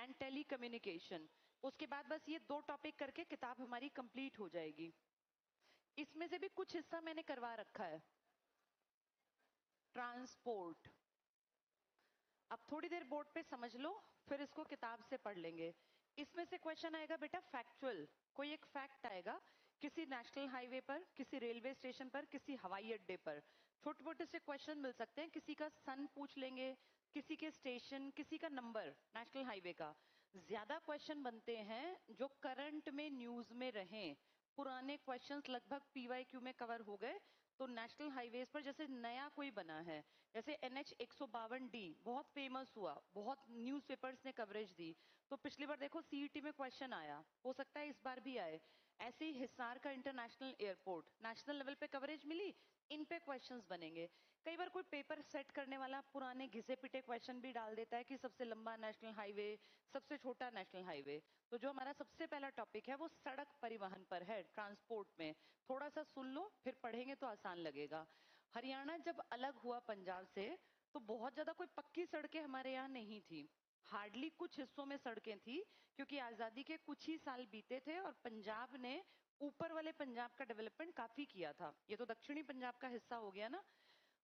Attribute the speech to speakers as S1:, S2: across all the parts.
S1: And telecommunication. उसके बाद बस ये 2 टॉपिक करके किताब हमारी कंप्लीट हो जाएगी। इसमें से भी कुछ हिस्सा मैंने करवा रखा है। ट्रांसपोर्ट, अब थोड़ी देर बोर्ड पे समझ लो, फिर इसको किताब से पढ़ लेंगे। इसमें से क्वेश्चन आएगा बेटा फैक्चुअल, कोई एक फैक्ट आएगा किसी नेशनल हाईवे पर, किसी रेलवे स्टेशन पर, किसी हवाई अड्डे पर। छोटे छोटे से क्वेश्चन मिल सकते हैं, किसी का सन पूछ लेंगे, किसी के स्टेशन, किसी का नंबर नेशनल हाईवे का। ज्यादा क्वेश्चन बनते हैं जो करंट में न्यूज में रहें। पुराने क्वेश्चंस लगभग पीवाईक्यू में कवर हो गए। तो नेशनल हाईवेज पर जैसे नया कोई बना है, जैसे NH 152D बहुत फेमस हुआ, बहुत न्यूज़पेपर्स ने कवरेज दी, तो पिछली बार देखो सीईटी में क्वेश्चन आया, हो सकता है इस बार भी आए। ऐसे ही हिसार का इंटरनेशनल एयरपोर्ट, नेशनल लेवल पे कवरेज मिली, इन पे क्वेश्चंस बनेंगे। कई बार कोई पेपर सेट करने वाला पुराने घिसे पिटे क्वेश्चन भी डाल देता है कि सबसे लंबा नेशनल हाईवे, सबसे छोटा नेशनल हाईवे। तो जो हमारा सबसे पहला टॉपिक है वो सड़क परिवहन पर है, ट्रांसपोर्ट में। थोड़ा सा सुन लो, फिर पढ़ेंगे तो आसान लगेगा। हरियाणा जब अलग हुआ पंजाब से, तो बहुत ज्यादा कोई पक्की सड़कें हमारे यहाँ नहीं थी। हार्डली कुछ हिस्सों में सड़कें थी, क्योंकि आजादी के कुछ ही साल बीते थे और पंजाब ने ऊपर वाले पंजाब का डेवलपमेंट काफी किया था। ये तो दक्षिणी पंजाब का हिस्सा हो गया ना।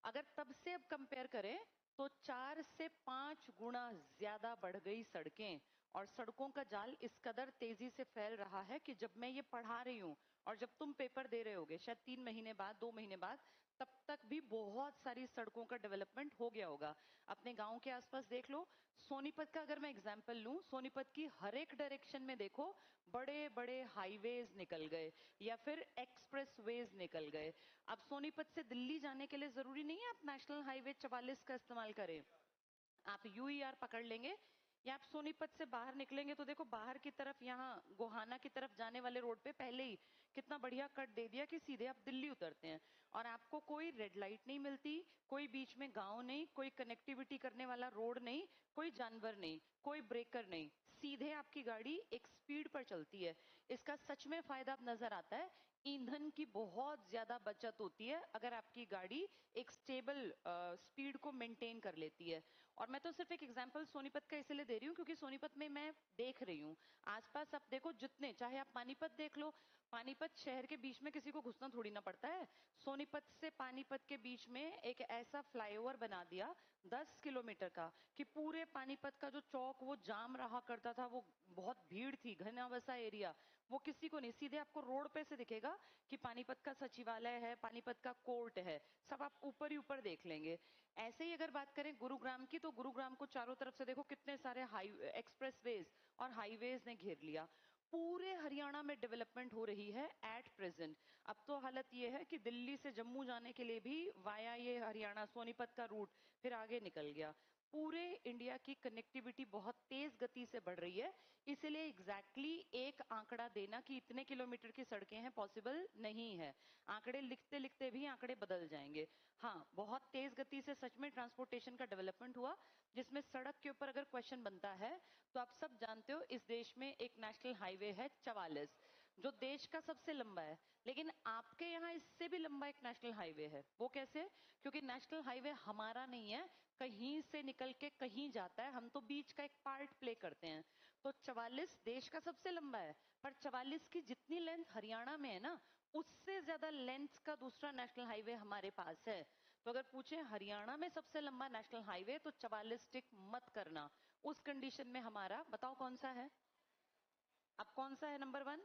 S1: अगर तब से अब कंपेयर करें तो 4 से 5 गुना ज्यादा बढ़ गई सड़कें, और सड़कों का जाल इस कदर तेजी से फैल रहा है कि जब मैं ये पढ़ा रही हूं और जब तुम पेपर दे रहे होगे शायद 3 महीने बाद, 2 महीने बाद, तब तक भी बहुत सारी सड़कों का डेवलपमेंट हो गया होगा। अपने गांव के आसपास देख लो। सोनीपत का अगर मैं एग्जांपल लूं, सोनीपत की हर एक डायरेक्शन में देखो बड़े बड़े हाईवेज निकल गए या फिर एक्सप्रेस वेज निकल गए। अब सोनीपत से दिल्ली जाने के लिए जरूरी नहीं है आप नेशनल हाईवे 44 का इस्तेमाल करें। आप यूईआर पकड़ लेंगे, या आप सोनीपत से बाहर निकलेंगे तो देखो बाहर की तरफ, यहाँ गोहाना की तरफ जाने वाले रोड पे पहले ही कितना बढ़िया कट दे दिया कि सीधे आप दिल्ली उतरते हैं। और आपको कोई रेड लाइट नहीं मिलती, कोई बीच में गांव नहीं, कोई कनेक्टिविटी करने वाला रोड नहीं, कोई जानवर नहीं, कोई ब्रेकर नहीं, सीधे आपकी गाड़ी एक स्पीड पर चलती है। इसका सच में फायदा अब नजर आता है। ईंधन की बहुत ज्यादा बचत होती है अगर आपकी गाड़ी एक स्टेबल स्पीड को मेंटेन कर लेती है। और मैं तो सिर्फ एक एग्जांपल सोनीपत का इसलिए दे रही हूँ क्योंकि सोनीपत में मैं देख रही हूँ आसपास। आप देखो जितने, चाहे आप पानीपत देख लो, पानीपत शहर के बीच में किसी को घुसना थोड़ी ना पड़ता है। सोनीपत से पानीपत के बीच में एक ऐसा फ्लाईओवर बना दिया 10 किलोमीटर का कि पूरे पानीपत का जो चौक वो जाम रहा करता था, वो बहुत भीड़ थी, घना बसा एरिया, वो किसी को नहीं, सीधे आपको रोड पे से दिखेगा कि पानीपत का सचिवालय है, पानीपत का कोर्ट है, सब आप ऊपर ही ऊपर देख लेंगे। ऐसे ही अगर बात करें गुरुग्राम की, तो गुरुग्राम को चारों तरफ से देखो कितने सारे एक्सप्रेसवेज और हाईवेज ने घेर लिया। पूरे हरियाणा में डेवलपमेंट हो रही है एट प्रेजेंट। अब तो हालत ये है कि दिल्ली से जम्मू जाने के लिए भी वाया ये हरियाणा सोनीपत का रूट फिर आगे निकल गया। पूरे इंडिया की कनेक्टिविटी बहुत तेज गति से बढ़ रही है। इसलिए एग्जैक्टली एक आंकड़ा देना कि इतने किलोमीटर की सड़कें हैं पॉसिबल नहीं है। आंकड़े लिखते लिखते भी आंकड़े बदल जाएंगे। हाँ, बहुत तेज गति से सच में ट्रांसपोर्टेशन का डेवलपमेंट हुआ, जिसमें सड़क के ऊपर अगर क्वेश्चन बनता है तो आप सब जानते हो इस देश में एक नेशनल हाईवे है 44, जो देश का सबसे लंबा है। लेकिन आपके यहाँ इससे भी लंबा एक नेशनल हाईवे है। वो कैसे? क्योंकि नेशनल हाईवे हमारा नहीं है, कहीं से निकल के कहीं जाता है, हम तो बीच का एक पार्ट प्ले करते हैं। तो 44 देश का सबसे लंबा है, पर 44 की जितनी लेंथ हरियाणा में है ना, उससे ज्यादा लेंथ का दूसरा नेशनल हाईवे हमारे पास है। तो अगर पूछे हरियाणा में सबसे लंबा नेशनल हाईवे, तो 44 टिक मत करना। उस कंडीशन में हमारा बताओ कौन सा है? अब कौन सा है नंबर 1?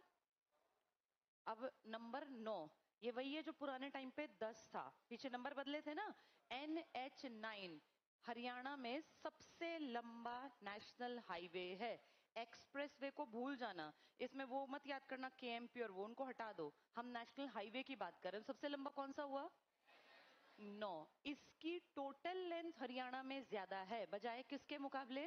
S1: अब नंबर 9, ये वही है जो पुराने टाइम पे 10 था, पीछे नंबर बदले थे ना। NH9 हरियाणा में सबसे लंबा नेशनल हाईवे है। एक्सप्रेसवे को भूल जाना, इसमें वो मत याद करना KMP और वो, उनको हटा दो। हम नेशनल हाईवे की बात कर रहे हैं। सबसे लंबा कौन सा हुआ? 9। इसकी टोटल लेंथ हरियाणा में ज्यादा है बजाय किसके मुकाबले?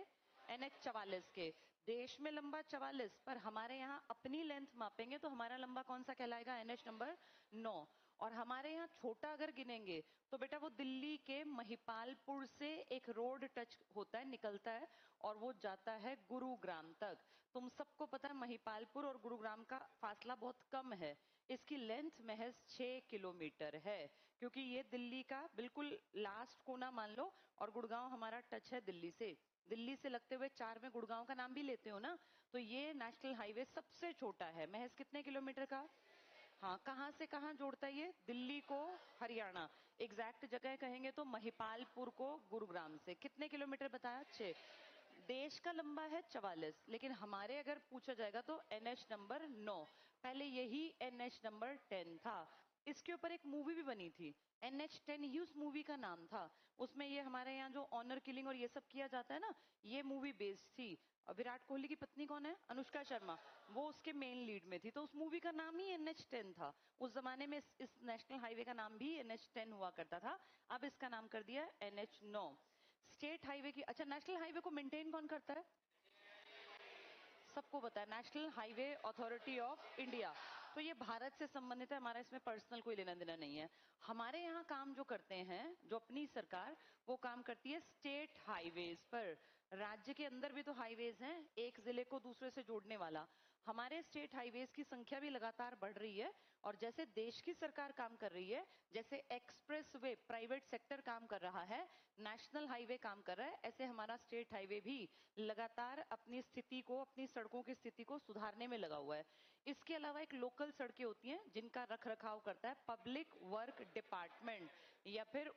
S1: NH 44 के। देश में लंबा 44, पर हमारे यहाँ अपनी लेंथ मापेंगे तो हमारा लंबा कौन सा कहलाएगा? NH number 9। और हमारे यहाँ छोटा अगर गिनेंगे तो बेटा वो दिल्ली के महिपालपुर से एक रोड टच होता है, निकलता है, और वो जाता है गुरुग्राम तक। तुम सबको पता है महिपालपुर और गुरुग्राम का फासला बहुत कम है। इसकी लेंथ महज 6 किलोमीटर है, क्योंकि ये दिल्ली का बिल्कुल लास्ट कोना मान लो, और गुड़गांव हमारा टच है दिल्ली से। दिल्ली से लगते हुए 4 में गुड़गांव का नाम भी लेते हो ना, तो ये नेशनल हाईवे सबसे छोटा है, महज कितने किलोमीटर का? हाँ, कहाँ से कहाँ जोड़ता है ये? दिल्ली को हरियाणा, एग्जैक्ट जगह कहेंगे तो महिपालपुर को गुरुग्राम से। कितने किलोमीटर बताया? 6। देश का लंबा है 44, लेकिन हमारे अगर पूछा जाएगा तो एनएच नंबर 9, पहले यही एनएच नंबर 10 था। इसके ऊपर एक मूवी भी बनी थी, NH10 ही उस मूवी का नाम था। उसमें ये हमारे यहाँ जो ऑनर किलिंग और ये सब किया जाता है ना, ये मूवी बेस्ड थी। विराट कोहली की पत्नी कौन है? अनुष्का शर्मा, वो उसके मेन लीड में थी। तो उस मूवी का नाम ही NH10 था। उस जमाने में इस नेशनल हाईवे का नाम भी NH10 हुआ करता था, अब इसका नाम कर दिया NH9। स्टेट हाईवे की, अच्छा नेशनल हाईवे को मेंटेन कौन करता है? सबको पता है, national highway authority of India. तो ये भारत से संबंधित है, हमारा इसमें पर्सनल कोई लेना देना नहीं है। हमारे यहाँ काम जो करते हैं, जो अपनी सरकार, वो काम करती है स्टेट हाईवेज पर। राज्य के अंदर भी तो हाईवेज हैं, एक जिले को दूसरे से जोड़ने वाला। हमारे स्टेट हाईवेज की संख्या भी लगातार बढ़ रही है, और जैसे देश की सरकार काम कर रही है, जैसे एक्सप्रेस वे प्राइवेट सेक्टर काम कर रहा है, नेशनल हाईवे काम कर रहा है, ऐसे हमारा स्टेट हाईवे भी लगातार अपनी स्थिति को, अपनी सड़कों की स्थिति को सुधारने में लगा हुआ है। इसके अलावा एक लोकल सड़कें होती हैं जिनका रख रखाव करता है पब्लिक वर्क डिपार्टमेंट, या फिर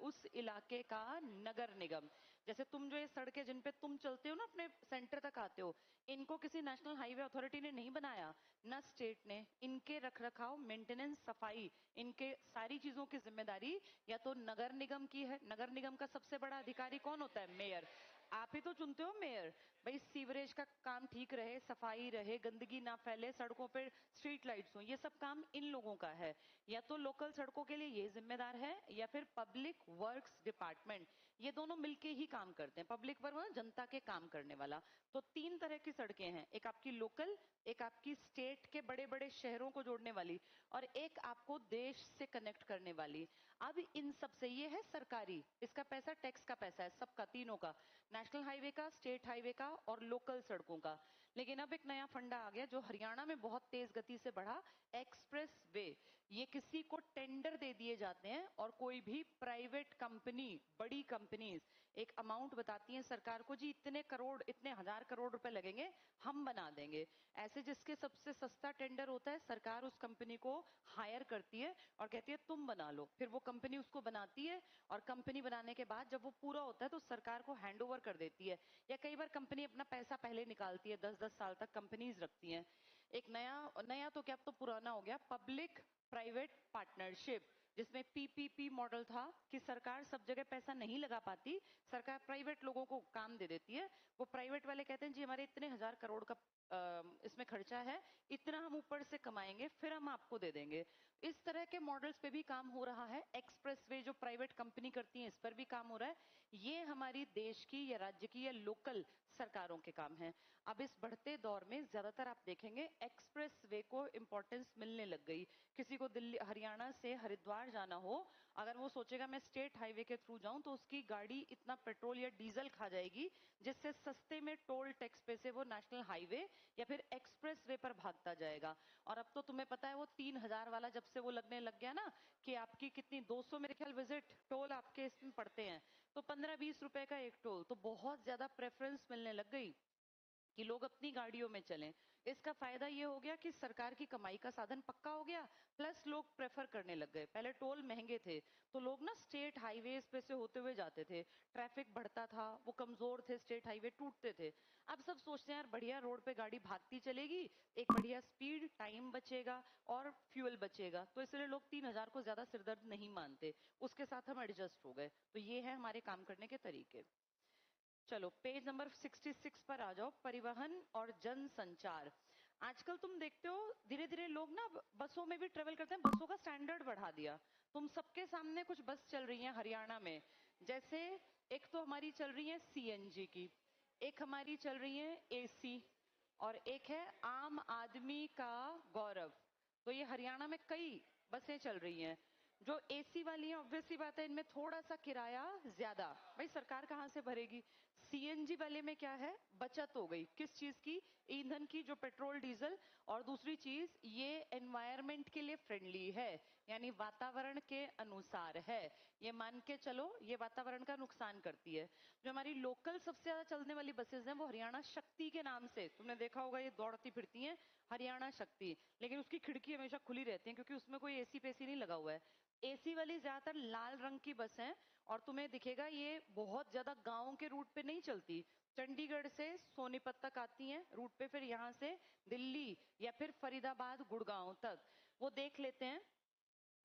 S1: उस इलाके का नगर निगम। जैसे तुम जो ये सड़कें जिन पे तुम चलते हो ना, अपने सेंटर तक आते हो, इनको किसी नेशनल हाईवे अथॉरिटी ने नहीं बनाया, ना स्टेट ने। इनके रख रखाव, मेंटेनेंस, सफाई, इनके सारी चीजों की जिम्मेदारी या तो नगर निगम की है। नगर निगम का सबसे बड़ा अधिकारी कौन होता है? मेयर। आप ही तो चुनते हो मेयर। भाई सीवरेज का काम ठीक रहे, सफाई रहे, गंदगी ना फैले, सड़कों पर स्ट्रीट लाइट्स हो, ये सब काम इन लोगों का है। या तो लोकल सड़कों के लिए ये जिम्मेदार है, या फिर पब्लिक वर्क्स डिपार्टमेंट। ये दोनों मिलके ही काम करते हैं। पब्लिक वर्क जनता के काम करने वाला। तो 3 तरह की सड़कें हैं, एक आपकी लोकल, एक आपकी स्टेट के बड़े बड़े शहरों को जोड़ने वाली, और एक आपको देश से कनेक्ट करने वाली। अब इन सब से, ये है सरकारी, इसका पैसा टैक्स का पैसा है सबका, तीनों का, नेशनल हाईवे का, स्टेट हाईवे का और लोकल सड़कों का। लेकिन अब एक नया फंडा आ गया जो हरियाणा में बहुत तेज गति से बढ़ा, एक्सप्रेस वे। ये किसी को टेंडर दे दिए जाते हैं, और कोई भी प्राइवेट कंपनी, बड़ी कंपनीज एक अमाउंट बताती हैं सरकार को, जी इतने करोड़, इतने हजार करोड़ रुपए लगेंगे, हम बना देंगे। ऐसे जिसके सबसे सस्ता टेंडर होता है, सरकार उस कंपनी को हायर करती है और कहती है तुम बना लो। फिर वो कंपनी उसको बनाती है, और कंपनी बनाने के बाद जब वो पूरा होता है तो सरकार को हैंड ओवर कर देती है। या कई बार कंपनी अपना पैसा पहले निकालती है, 10-10 साल तक कंपनीज रखती हैं। एक नया नया तो क्या, अब तो पुराना हो गया, पब्लिक प्राइवेट पार्टनरशिप, जिसमें PPP मॉडल था कि सरकार सब जगह पैसा नहीं लगा पाती, सरकार प्राइवेट लोगों को काम दे देती है। वो प्राइवेट वाले कहते हैं जी हमारे इतने हजार करोड़ का इसमें खर्चा है, इतना हम ऊपर से कमाएंगे, फिर हम आपको दे देंगे। इस तरह के मॉडल्स पे भी काम हो रहा है। एक्सप्रेसवे जो प्राइवेट कंपनी करती है, इस पर भी काम हो रहा है। ये हमारी देश की या राज्य की या लोकल सरकारों के काम है। अब इस बढ़ते दौर में ज्यादातर आप देखेंगे एक्सप्रेसवे को इंपॉर्टेंस मिलने लग गई। किसी को दिल्ली, हरियाणा से हरिद्वार जाना हो, अगर वो सोचेगा मैं स्टेट हाईवे के थ्रू जाऊं, तो उसकी गाड़ी इतना पेट्रोल या डीजल खा जाएगी, जिससे सस्ते में टोल टैक्स पे से वो नेशनल हाईवे या फिर एक्सप्रेस वे पर भागता जाएगा। और अब तो तुम्हें पता है वो 3000 वाला जब से वो लगने लग गया ना, कि आपकी कितनी 200 मेरे ख्याल विजिट टोल आपके इसमें पड़ते हैं, तो 15-20 रुपए का एक टोल, तो बहुत ज्यादा प्रेफरेंस मिलने लग गई कि लोग अपनी गाड़ियों में चलें। इसका फायदा ये हो गया कि सरकार की कमाई का साधन पक्का हो गया, प्लस लोग प्रेफर करने लग गए। पहले टोल महंगे थे, तो लोग ना स्टेट हाईवेज पे से होते हुए जाते थे, ट्रैफिक बढ़ता था, वो कमजोर थे, स्टेट हाईवे टूटते थे। अब सब सोचते हैं यार बढ़िया रोड पे गाड़ी भागती चलेगी, एक बढ़िया स्पीड, टाइम बचेगा और फ्यूल बचेगा, तो इसलिए लोग 3000 को ज्यादा सिरदर्द नहीं मानते, उसके साथ हम एडजस्ट हो गए। तो ये है हमारे काम करने के तरीके। चलो पेज नंबर 66 पर आ जाओ, परिवहन और जनसंचार। आजकल तुम देखते हो धीरे धीरे लोग ना बसों में भी ट्रेवल करते हैं, बसों का स्टैंडर्ड बढ़ा दिया। तुम सबके सामने कुछ बस चल रही हैं हरियाणा में, जैसे एक तो हमारी चल रही है CNG की, एक हमारी चल रही है AC, और एक है आम आदमी का गौरव। तो ये हरियाणा में कई बसें चल रही हैं। जो AC वाली है, ऑब्वियसली बात है, इनमें थोड़ा सा किराया ज्यादा, भाई सरकार कहाँ से भरेगी। सीएनजी वाले में क्या है, बचत हो गई किस चीज की, ईंधन की, जो पेट्रोल डीजल, और दूसरी चीज ये एनवायरमेंट के लिए फ्रेंडली है, यानी वातावरण के अनुसार है। ये मान के चलो ये वातावरण का नुकसान करती है। जो हमारी लोकल सबसे ज्यादा चलने वाली बसेस हैं वो हरियाणा शक्ति के नाम से, तुमने देखा होगा ये दौड़ती फिरती हैं हरियाणा शक्ति, लेकिन उसकी खिड़की हमेशा खुली रहती है क्योंकि उसमें कोई एसी पेसी नहीं लगा हुआ है। एसी वाली ज्यादातर लाल रंग की बस है, और तुम्हें दिखेगा ये बहुत ज्यादा गाँव के रूट पे नहीं चलती, चंडीगढ़ से सोनीपत तक आती हैं रूट पे, फिर यहाँ से दिल्ली या फिर फरीदाबाद गुड़गांव तक। वो देख लेते हैं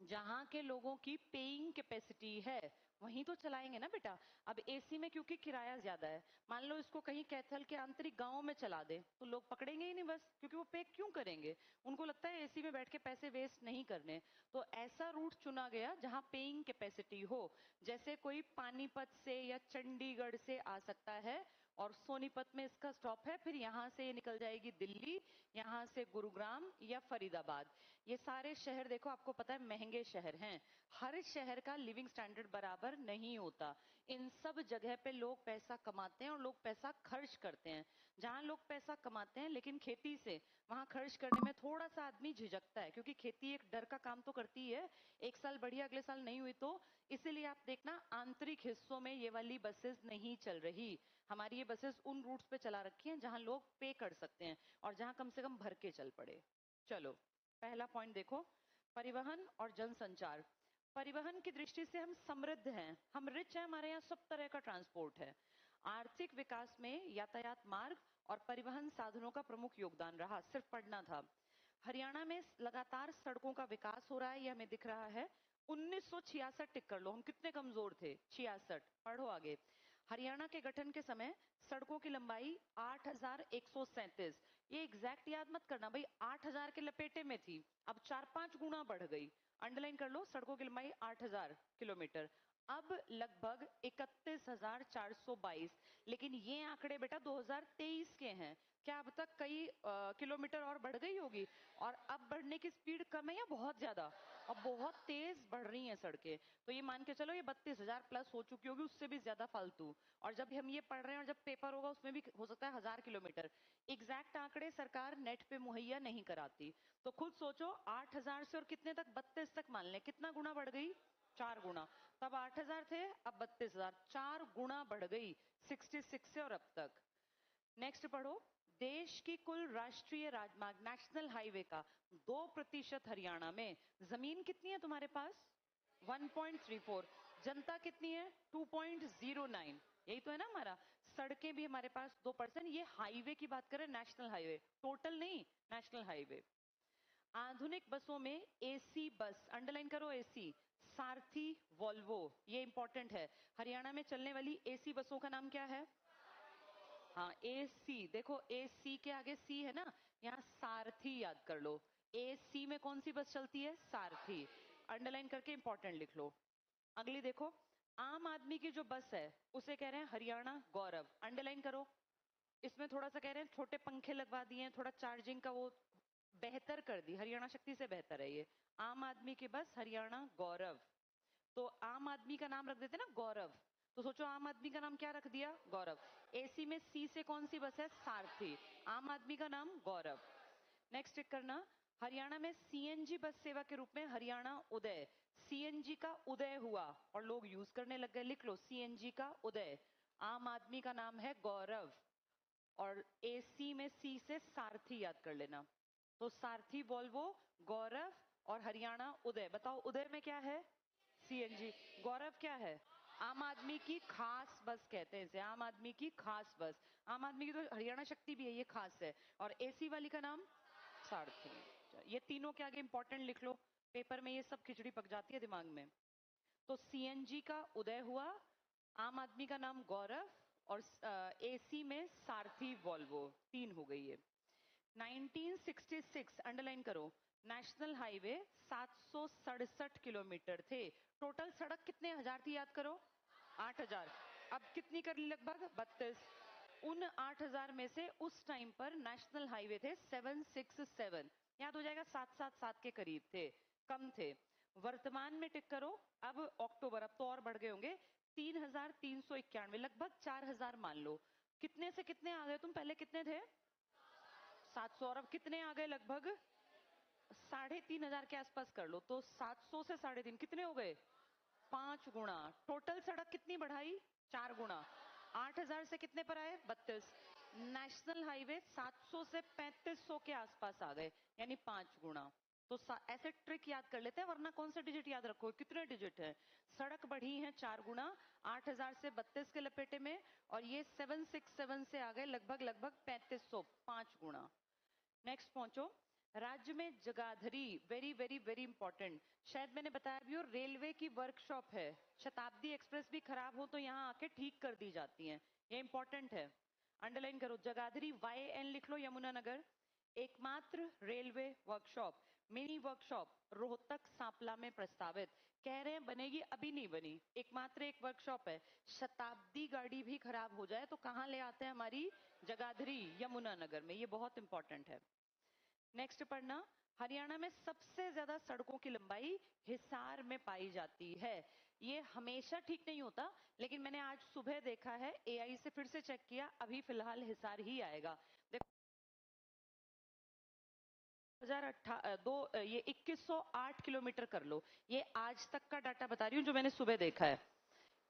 S1: जहां के लोगों की पेइंग कैपेसिटी है वहीं तो चलाएंगे ना बेटा। अब एसी में क्योंकि किराया ज्यादा है, मान लो इसको कहीं कैथल के आंतरिक गांव में चला दे तो लोग पकड़ेंगे ही नहीं बस, क्योंकि वो पे क्यों करेंगे, उनको लगता है एसी में बैठ के पैसे वेस्ट नहीं करने। तो ऐसा रूट चुना गया जहां पेइंग कैपेसिटी हो, जैसे कोई पानीपत से या चंडीगढ़ से आ सकता है और सोनीपत में इसका स्टॉप है, फिर यहां से ये निकल जाएगी दिल्ली, यहां से गुरुग्राम या फरीदाबाद। ये सारे शहर देखो आपको पता है महंगे शहर हैं, हर शहर का लिविंग स्टैंडर्ड बराबर नहीं होता। इन सब जगह पे लोग पैसा कमाते हैं और लोग पैसा खर्च करते हैं। जहां लोग पैसा कमाते हैं लेकिन खेती से, वहां खर्च करने में थोड़ा सा आदमी झिझकता है, क्योंकि खेती एक डर का काम तो करती है, एक साल बढ़िया अगले साल नहीं हुई तो। इसीलिए आप देखना आंतरिक हिस्सों में ये वाली बसेस नहीं चल रही। हमारी ये बसेस उन रूट्स पे चला रखी हैं जहां लोग पे कर सकते हैं और जहां कम से कम भर के चल पड़े। चलो पहला पॉइंट देखो, परिवहन और जनसंचार। परिवहन की दृष्टि से हम समृद्ध हैं, हम रिच हैं, हमारे यहाँ सब तरह का ट्रांसपोर्ट है। आर्थिक विकास में यातायात मार्ग और परिवहन साधनों का प्रमुख योगदान रहा, सिर्फ पढ़ना था। हरियाणा में लगातार सड़कों का विकास हो रहा है, ये हमें दिख रहा है। 1966 टिक कर लो, हम कितने कमजोर थे, 66। पढ़ो आगे। हरियाणा के गठन के समय सड़कों की लंबाई 8,137, ये एग्जैक्ट याद मत करना भाई, 8,000 के लपेटे में थी, अब 4-5 गुना बढ़ गई। अंडरलाइन कर लो, सड़कों की लंबाई 8,000 किलोमीटर, अब लगभग 31,422। लेकिन ये आंकड़े बेटा 2023 के हैं, क्या अब तक कई किलोमीटर और बढ़ गई होगी? और अब बढ़ने की स्पीड कम है या बहुत ज्यादा? अब बहुत तेज बढ़ रही हैं सड़कें। तो ये मान के चलो ये 32,000 प्लस हो चुकी होगी, उससे भी ज्यादा फालतू। और जब हम ये पढ़ रहे हैं और जब पेपर होगा उसमें भी हो सकता है 1,000 किलोमीटर। एग्जैक्ट आंकड़े सरकार नेट पे मुहैया नहीं कराती, तो खुद सोचो 8,000 से और कितने तक, 32 तक मान लें, कितना गुना बढ़ गई? 4 गुना। तब 8,000 थे, अब 32,000, 4 गुना बढ़ गई 66 से और अब तक। नेक्स्ट पढ़ो, देश की कुल राष्ट्रीय राजमार्ग नेशनल हाईवे का 2% हरियाणा में। जमीन कितनी है तुम्हारे पास? 1.34। जनता कितनी है? 2.09। यही तो है ना हमारा। सड़कें भी हमारे पास 2%। ये हाईवे की बात करें, नेशनल हाईवे, टोटल नहीं, नेशनल हाईवे। आधुनिक बसों में एसी बस, अंडरलाइन करो एसी, सारथी वॉल्वो, ये इंपॉर्टेंट है। हरियाणा में चलने वाली एसी बसों का नाम क्या है? हाँ एसी, देखो एसी के आगे सी है ना, यहाँ सारथी याद कर लो। एसी में कौन सी बस चलती है? सारथी। अंडरलाइन करके इंपॉर्टेंट लिख लो। अगली देखो, आम आदमी की जो बस है उसे कह रहे हैं हरियाणा गौरव, अंडरलाइन करो। इसमें थोड़ा सा कह रहे हैं छोटे पंखे लगवा दिए हैं, थोड़ा चार्जिंग का वो बेहतर कर दी, हरियाणा शक्ति से बेहतर है ये। आम आदमी की बस हरियाणा गौरव। तो आम आदमी का नाम रख देते ना गौरव, तो सोचो आम आदमी का नाम क्या रख दिया? गौरव। एसी में सी से कौन सी बस है? सारथी। आम आदमी का नाम गौरव। नेक्स्ट टिक करना, हरियाणा में सीएनजी बस सेवा के रूप में हरियाणा उदय, सीएनजी का उदय हुआ और लोग यूज करने लग गए, लिख लो सीएनजी का उदय। आम आदमी का नाम है गौरव और एसी में सी से सारथी याद कर लेना। तो सारथी वॉल्वो, गौरव और हरियाणा उदय। बताओ उदय में क्या है? सीएनजी। गौरव क्या है? आम आदमी की खास बस कहते हैं इसे, आम आदमी की खास बस। आम आदमी की तो हरियाणा शक्ति भी है, ये खास है। और एसी वाली का नाम सारथी। ये तीनों के आगे इंपॉर्टेंट लिख लो, पेपर में ये सब खिचड़ी पक जाती है दिमाग में। तो सीएनजी का उदय हुआ, आम आदमी का नाम गौरव और एसी में सारथी वॉल्वो, 3 हो गई है। 1966 अंडरलाइन करो, नेशनल हाईवे 767 किलोमीटर थे। टोटल सड़क कितने हजार थी याद करो? 8,000। अब कितनी कर ली? लगभग 32। उन 8,000 में से उस टाइम पर नेशनल हाईवे थे 767, याद हो जाएगा, 777 के करीब थे, कम थे। वर्तमान में टिक करो, अब अक्टूबर, अब तो और बढ़ गए होंगे, 3,391, लगभग 4,000 मान लो। कितने से कितने आ गए तुम? पहले कितने थे? 700, और अब कितने आ गए? लगभग 3,500 के आसपास कर लो। तो 700 से 3.5 कितने हो गए? 5 गुना। टोटल सड़क कितनी बढ़ाई? 4 गुना। 8,000 से कितने पर आए? 32। नेशनल हाईवे 700 से 3500 के आसपास आ गए, यानी 5 गुना। तो ऐसे ट्रिक याद कर लेते हैं, वरना कौन सा डिजिट याद रखो? कितने डिजिट है? सड़क बढ़ी है 4 गुना, 8,000 से 32 के लपेटे में, और ये 767 से आ गए लगभग 3500, 5 गुना। नेक्स्ट पहुंचो। राज्य में Jagadhri, very very very important, शायद मैंने बताया भी, और रेलवे की वर्कशॉप है। शताब्दी एक्सप्रेस भी खराब हो तो यहाँ आके ठीक कर दी जाती है, ये इंपॉर्टेंट है, अंडरलाइन करो। जगाधरी YN लिख लो, यमुनानगर। एकमात्र railway workshop, mini workshop Rohtak Sampla में प्रस्तावित। कह रहे हैं बनेगी, अभी नहीं बनी, एकमात्र एक वर्कशॉप है। शताब्दी गाड़ी भी खराब हो जाए तो कहाँ ले आते हैं? हमारी जगाधरी, यमुनानगर में। ये बहुत इंपॉर्टेंट है। नेक्स्ट पढ़ना। हरियाणा में सबसे ज्यादा सड़कों की लंबाई हिसार में पाई जाती है। ये हमेशा ठीक नहीं होता, लेकिन मैंने आज सुबह देखा है, AI से फिर से चेक किया, अभी फिलहाल हिसार ही आएगा। देखो 2108 किलोमीटर कर लो, ये आज तक का डाटा बता रही हूँ जो मैंने सुबह देखा है।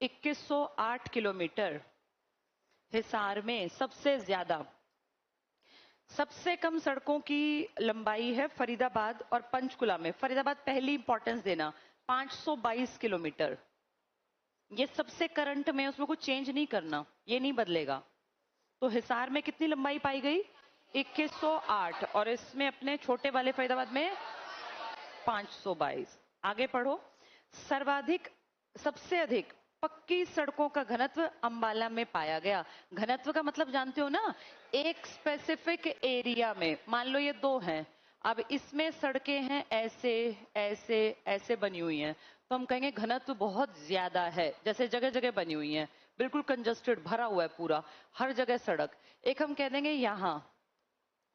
S1: 2108 किलोमीटर हिसार में सबसे ज्यादा। सबसे कम सड़कों की लंबाई है फरीदाबाद और पंचकुला में। फरीदाबाद पहली इंपॉर्टेंस देना, 522 किलोमीटर। ये सबसे करंट में, उसमें कुछ चेंज नहीं करना, ये नहीं बदलेगा। तो हिसार में कितनी लंबाई पाई गई? 2108, और इसमें अपने छोटे वाले फरीदाबाद में 522। आगे पढ़ो। सर्वाधिक, सबसे अधिक पक्की सड़कों का घनत्व अंबाला में पाया गया। घनत्व का मतलब जानते हो ना? एक स्पेसिफिक एरिया में, मान लो ये 2 हैं, अब इसमें सड़कें हैं ऐसे ऐसे ऐसे बनी हुई हैं, तो हम कहेंगे घनत्व बहुत ज्यादा है। जैसे जगह जगह बनी हुई है, बिल्कुल कंजस्टेड, भरा हुआ है पूरा, हर जगह सड़क। एक हम कह देंगे यहां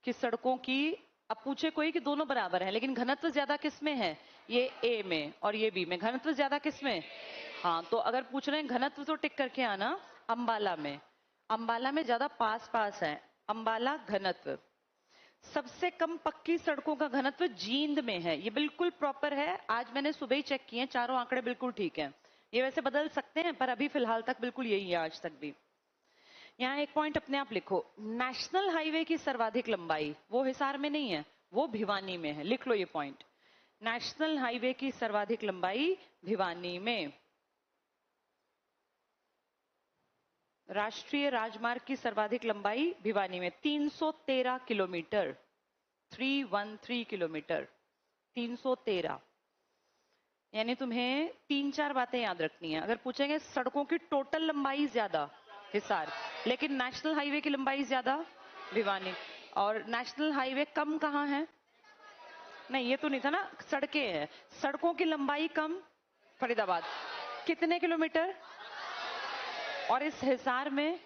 S1: कि सड़कों की, अब पूछे कोई कि दोनों बराबर हैं, लेकिन घनत्व ज्यादा किस में है? ये A में, और ये B में। घनत्व ज्यादा किस में? हाँ, तो अगर पूछ रहे हैं घनत्व तो टिक करके आना अंबाला में। अंबाला में ज्यादा पास पास है, अंबाला घनत्व। सबसे कम पक्की सड़कों का घनत्व जींद में है, ये बिल्कुल प्रॉपर है, आज मैंने सुबह ही चेक किए, चारों आंकड़े बिल्कुल ठीक हैं। ये वैसे बदल सकते हैं, पर अभी फिलहाल तक बिल्कुल यही है, आज तक भी। यहाँ एक पॉइंट अपने आप लिखो, नेशनल हाईवे की सर्वाधिक लंबाई वो हिसार में नहीं है, वो भिवानी में है। लिख लो ये पॉइंट, नेशनल हाईवे की सर्वाधिक लंबाई भिवानी में। राष्ट्रीय राजमार्ग की सर्वाधिक लंबाई भिवानी में 313 किलोमीटर, 313 किलोमीटर, 313। यानी तुम्हें 3-4 बातें याद रखनी है। अगर पूछेंगे सड़कों की टोटल लंबाई ज्यादा हिसार, लेकिन नेशनल हाईवे की लंबाई ज्यादा भिवानी, और नेशनल हाईवे कम कहाँ है? नहीं, ये तो नहीं था ना, सड़कें हैं, सड़कों की लंबाई कम फरीदाबाद, कितने किलोमीटर? और इस हिसार में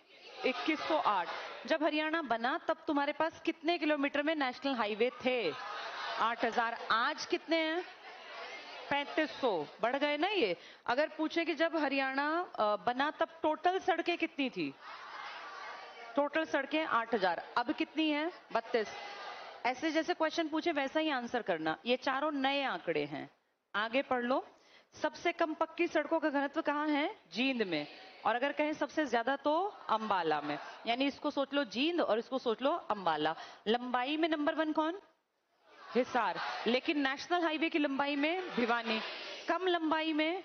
S1: 2108। जब हरियाणा बना तब तुम्हारे पास कितने किलोमीटर में नेशनल हाईवे थे? 8,000। आज कितने हैं? 3500। बढ़ गए ना ये। अगर पूछे कि जब हरियाणा बना तब टोटल सड़कें कितनी थी? टोटल सड़कें 8,000, अब कितनी है? 32। ऐसे जैसे क्वेश्चन पूछे वैसा ही आंसर करना, ये चारों नए आंकड़े हैं। आगे पढ़ लो। सबसे कम पक्की सड़कों का घनत्व कहाँ है? जींद में। और अगर कहें सबसे ज्यादा तो अंबाला में, यानी इसको सोच लो जींद और इसको सोच लो अंबाला। लंबाई में नंबर 1 कौन? हिसार। लेकिन नेशनल हाईवे की लंबाई में भिवानी, कम लंबाई में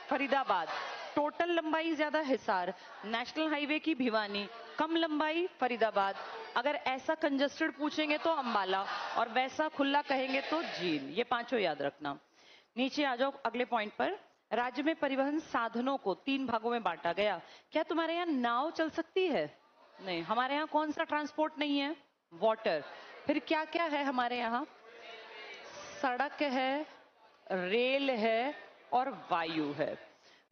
S1: फरीदाबाद, टोटल लंबाई ज्यादा हिसार, नेशनल हाईवे की भिवानी, कम लंबाई फरीदाबाद। अगर ऐसा कंजस्टेड पूछेंगे तो अंबाला, और वैसा खुला कहेंगे तो जींद। ये पांचों याद रखना। नीचे आ जाओ अगले पॉइंट पर। राज्य में परिवहन साधनों को 3 भागों में बांटा गया। क्या तुम्हारे यहाँ नाव चल सकती है? नहीं। हमारे यहाँ कौन सा ट्रांसपोर्ट नहीं है? वाटर। फिर क्या क्या है हमारे यहाँ? सड़क है, रेल है, और वायु है।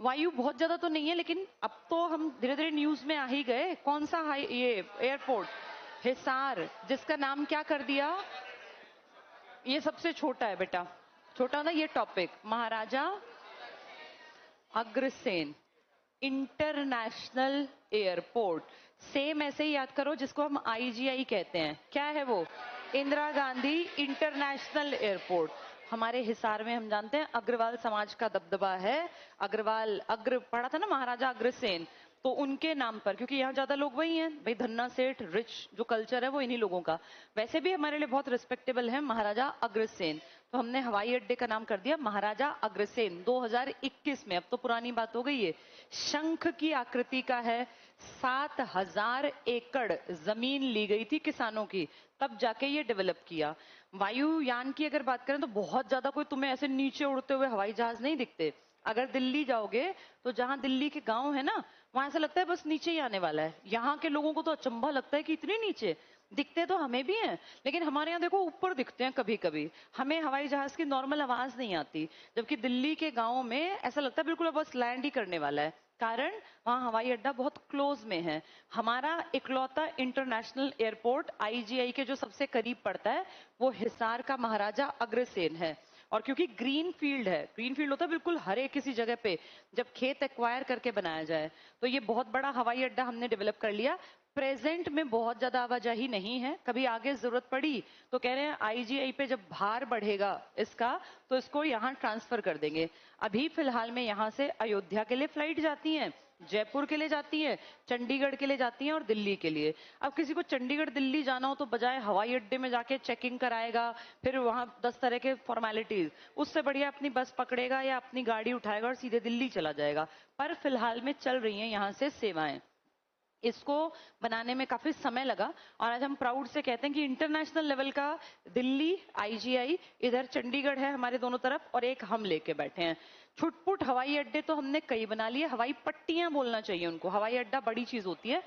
S1: वायु बहुत ज्यादा तो नहीं है, लेकिन अब तो हम धीरे धीरे न्यूज में आ ही गए। कौन सा ये एयरपोर्ट? हिसार, जिसका नाम क्या कर दिया? ये सबसे छोटा है बेटा, छोटा ना ये topic, Maharaja Agrasen. International airport. Same ऐसे ही याद करो जिसको हम IGI कहते हैं। क्या है वो? Indira Gandhi international airport. हमारे हिसार में हम जानते हैं अग्रवाल समाज का दबदबा है। अग्रवाल, अग्र पढ़ा था ना, महाराजा अग्रसेन, तो उनके नाम पर, क्योंकि यहाँ ज्यादा लोग वही हैं भाई, धन्ना सेठ, रिच जो कल्चर है वो इन्हीं लोगों का। वैसे भी हमारे लिए बहुत रिस्पेक्टेबल है महाराजा अग्रसेन, तो हमने हवाई अड्डे का नाम कर दिया महाराजा अग्रसेन 2021 में। अब तो पुरानी बात हो गई है। शंख की आकृति का है। 7,000 एकड़ जमीन ली गई थी किसानों की, तब जाके ये डेवलप किया। वायुयान की अगर बात करें तो बहुत ज्यादा कोई तुम्हें ऐसे नीचे उड़ते हुए हवाई जहाज नहीं दिखते। अगर दिल्ली जाओगे तो जहां दिल्ली के गांव है ना, वहां ऐसा लगता है बस नीचे ही आने वाला है। यहाँ के लोगों को तो अचंभा लगता है कि इतने नीचे दिखते तो हमें भी हैं, लेकिन हमारे यहाँ देखो ऊपर दिखते हैं कभी कभी। हमें हवाई जहाज की नॉर्मल आवाज नहीं आती, जबकि दिल्ली के गाँव में ऐसा लगता है बिल्कुल बस लैंड ही करने वाला है। कारण वहां हवाई अड्डा बहुत क्लोज में है। हमारा इकलौता इंटरनेशनल एयरपोर्ट IGI के जो सबसे करीब पड़ता है वो हिसार का महाराजा अग्रसेन है। और क्योंकि ग्रीन फील्ड है, ग्रीन फील्ड होता है बिल्कुल हरे किसी जगह पे, जब खेत एक्वायर करके बनाया जाए, तो ये बहुत बड़ा हवाई अड्डा हमने डेवलप कर लिया। प्रेजेंट में बहुत ज्यादा आवाजाही नहीं है, कभी आगे जरूरत पड़ी तो कह रहे हैं IGI पे जब भार बढ़ेगा इसका तो इसको यहाँ ट्रांसफर कर देंगे। अभी फिलहाल में यहाँ से अयोध्या के लिए फ्लाइट जाती हैं, जयपुर के लिए जाती है, चंडीगढ़ के लिए जाती है और दिल्ली के लिए। अब किसी को चंडीगढ़ दिल्ली जाना हो तो बजाय हवाई अड्डे में जाके चेकिंग कराएगा, फिर वहां 10 तरह के फॉर्मेलिटीज, उससे बढ़िया अपनी बस पकड़ेगा या अपनी गाड़ी उठाएगा और सीधे दिल्ली चला जाएगा। पर फिलहाल में चल रही हैं यहाँ से सेवाएं। इसको बनाने में काफी समय लगा और आज हम प्राउड से कहते हैं कि इंटरनेशनल लेवल का दिल्ली IGI, इधर चंडीगढ़ है हमारे दोनों तरफ और एक हम लेके बैठे हैं। छुटपुट हवाई अड्डे तो हमने कई बना लिए, हवाई पट्टियां बोलना चाहिए उनको। हवाई अड्डा बड़ी चीज होती है,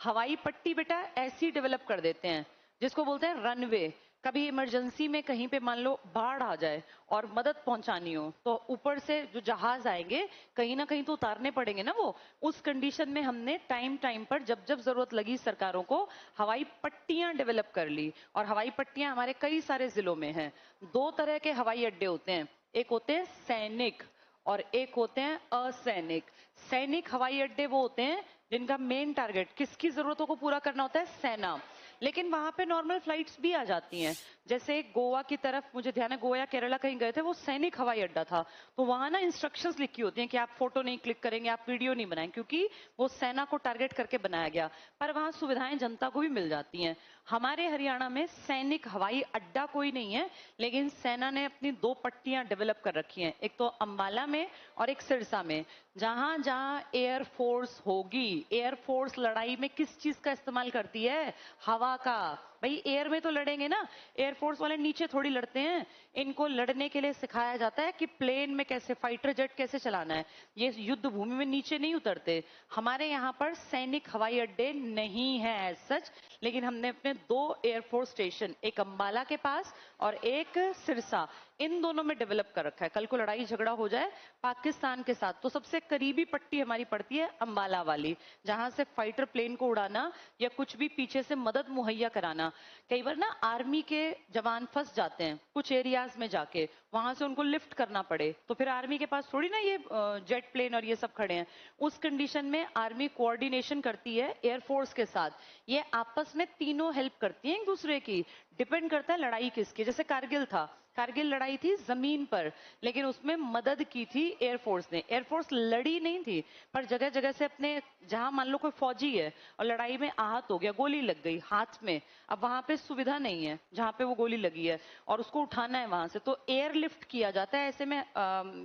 S1: हवाई पट्टी बेटा ऐसी डेवलप कर देते हैं जिसको बोलते हैं रनवे। कभी इमरजेंसी में कहीं पे मान लो बाढ़ आ जाए और मदद पहुंचानी हो तो ऊपर से जो जहाज आएंगे कहीं ना कहीं तो उतारने पड़ेंगे ना वो। उस कंडीशन में हमने टाइम टाइम पर जब जब जरूरत लगी सरकारों को हवाई पट्टियां डेवलप कर ली। और हवाई पट्टियां हमारे कई सारे जिलों में हैं। 2 तरह के हवाई अड्डे होते हैं, एक होते हैं सैनिक और एक होते हैं असैनिक। सैनिक हवाई अड्डे वो होते हैं जिनका मेन टारगेट किसकी जरूरतों को पूरा करना होता है? सेना। लेकिन वहां पे नॉर्मल फ्लाइट्स भी आ जाती हैं। जैसे गोवा की तरफ, मुझे ध्यान है गोवा या केरला कहीं गए थे, वो सैनिक हवाई अड्डा था, तो वहां ना इंस्ट्रक्शंस लिखी होती हैं कि आप फोटो नहीं क्लिक करेंगे, आप वीडियो नहीं बनाएं, क्योंकि वो सेना को टारगेट करके बनाया गया। पर वहां सुविधाएं जनता को भी मिल जाती हैं। हमारे हरियाणा में सैनिक हवाई अड्डा कोई नहीं है, लेकिन सेना ने अपनी 2 पट्टियां डेवलप कर रखी हैं, एक तो अंबाला में और एक सिरसा में। जहां जहां एयरफोर्स होगी, एयरफोर्स लड़ाई में किस चीज का इस्तेमाल करती है? हवा का। भाई एयर में तो लड़ेंगे ना, एयरफोर्स वाले नीचे थोड़ी लड़ते हैं। इनको लड़ने के लिए सिखाया जाता है कि प्लेन में कैसे, फाइटर जेट कैसे चलाना है। ये युद्ध भूमि में नीचे नहीं उतरते। हमारे यहाँ पर सैनिक हवाई अड्डे नहीं है एज सच, लेकिन हमने अपने 2 एयरफोर्स स्टेशन, एक अंबाला के पास और एक सिरसा, इन दोनों में डेवलप कर रखा है। कल को लड़ाई झगड़ा हो जाए पाकिस्तान के साथ तो सबसे करीबी पट्टी हमारी पड़ती है अंबाला वाली, जहां से फाइटर प्लेन को उड़ाना या कुछ भी पीछे से मदद मुहैया कराना। कई बार ना आर्मी के जवान फंस जाते हैं कुछ एरियाज में जाके, वहां से उनको लिफ्ट करना पड़े, तो फिर आर्मी के पास थोड़ी ना ये जेट प्लेन और ये सब खड़े हैं। उस कंडीशन में आर्मी कोऑर्डिनेशन करती है एयरफोर्स के साथ। ये आपस में तीनों हेल्प करती हैं एक दूसरे की। डिपेंड करता है लड़ाई किसकी। जैसे कारगिल था, कारगिल लड़ाई थी जमीन पर, लेकिन उसमें मदद की थी एयरफोर्स ने। एयरफोर्स लड़ी नहीं थी, पर जगह जगह से अपने, जहां मान लो कोई फौजी है और लड़ाई में आहत हो गया, गोली लग गई हाथ में, अब वहां पे सुविधा नहीं है जहां पे वो गोली लगी है और उसको उठाना है वहां से, तो एयरलिफ्ट किया जाता है। ऐसे में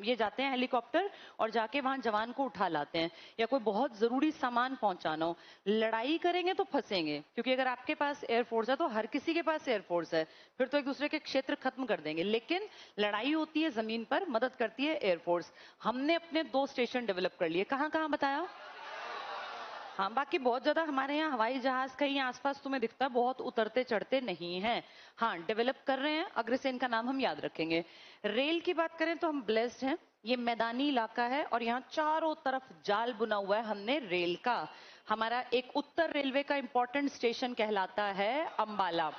S1: ये जाते हैं हेलीकॉप्टर और जाके वहां जवान को उठा लाते हैं। या कोई बहुत जरूरी सामान पहुंचाना हो, लड़ाई करेंगे तो फंसेंगे, क्योंकि अगर आपके पास एयरफोर्स है तो हर किसी के पास एयरफोर्स है, फिर तो एक दूसरे के क्षेत्र खत्म कर देंगे। लेकिन लड़ाई होती है जमीन पर, मदद करती है एयरफोर्स। हमने अपने 2 स्टेशन डेवलप कर लिए। कहां कहां बताया? हाँ, बाकी बहुत ज्यादा हमारे यहाँ हवाई जहाज कहीं आसपास तुम्हें दिखता है, बहुत उतरते चढ़ते नहीं है। हाँ, डेवलप कर रहे हैं, अग्रसेन का नाम हम याद रखेंगे। रेल की बात करें तो हम ब्लेस्ड हैं, ये मैदानी इलाका है और यहाँ चारों तरफ जाल बुना हुआ है हमने रेल का। हमारा एक उत्तर रेलवे का इंपॉर्टेंट स्टेशन कहलाता है अंबाला।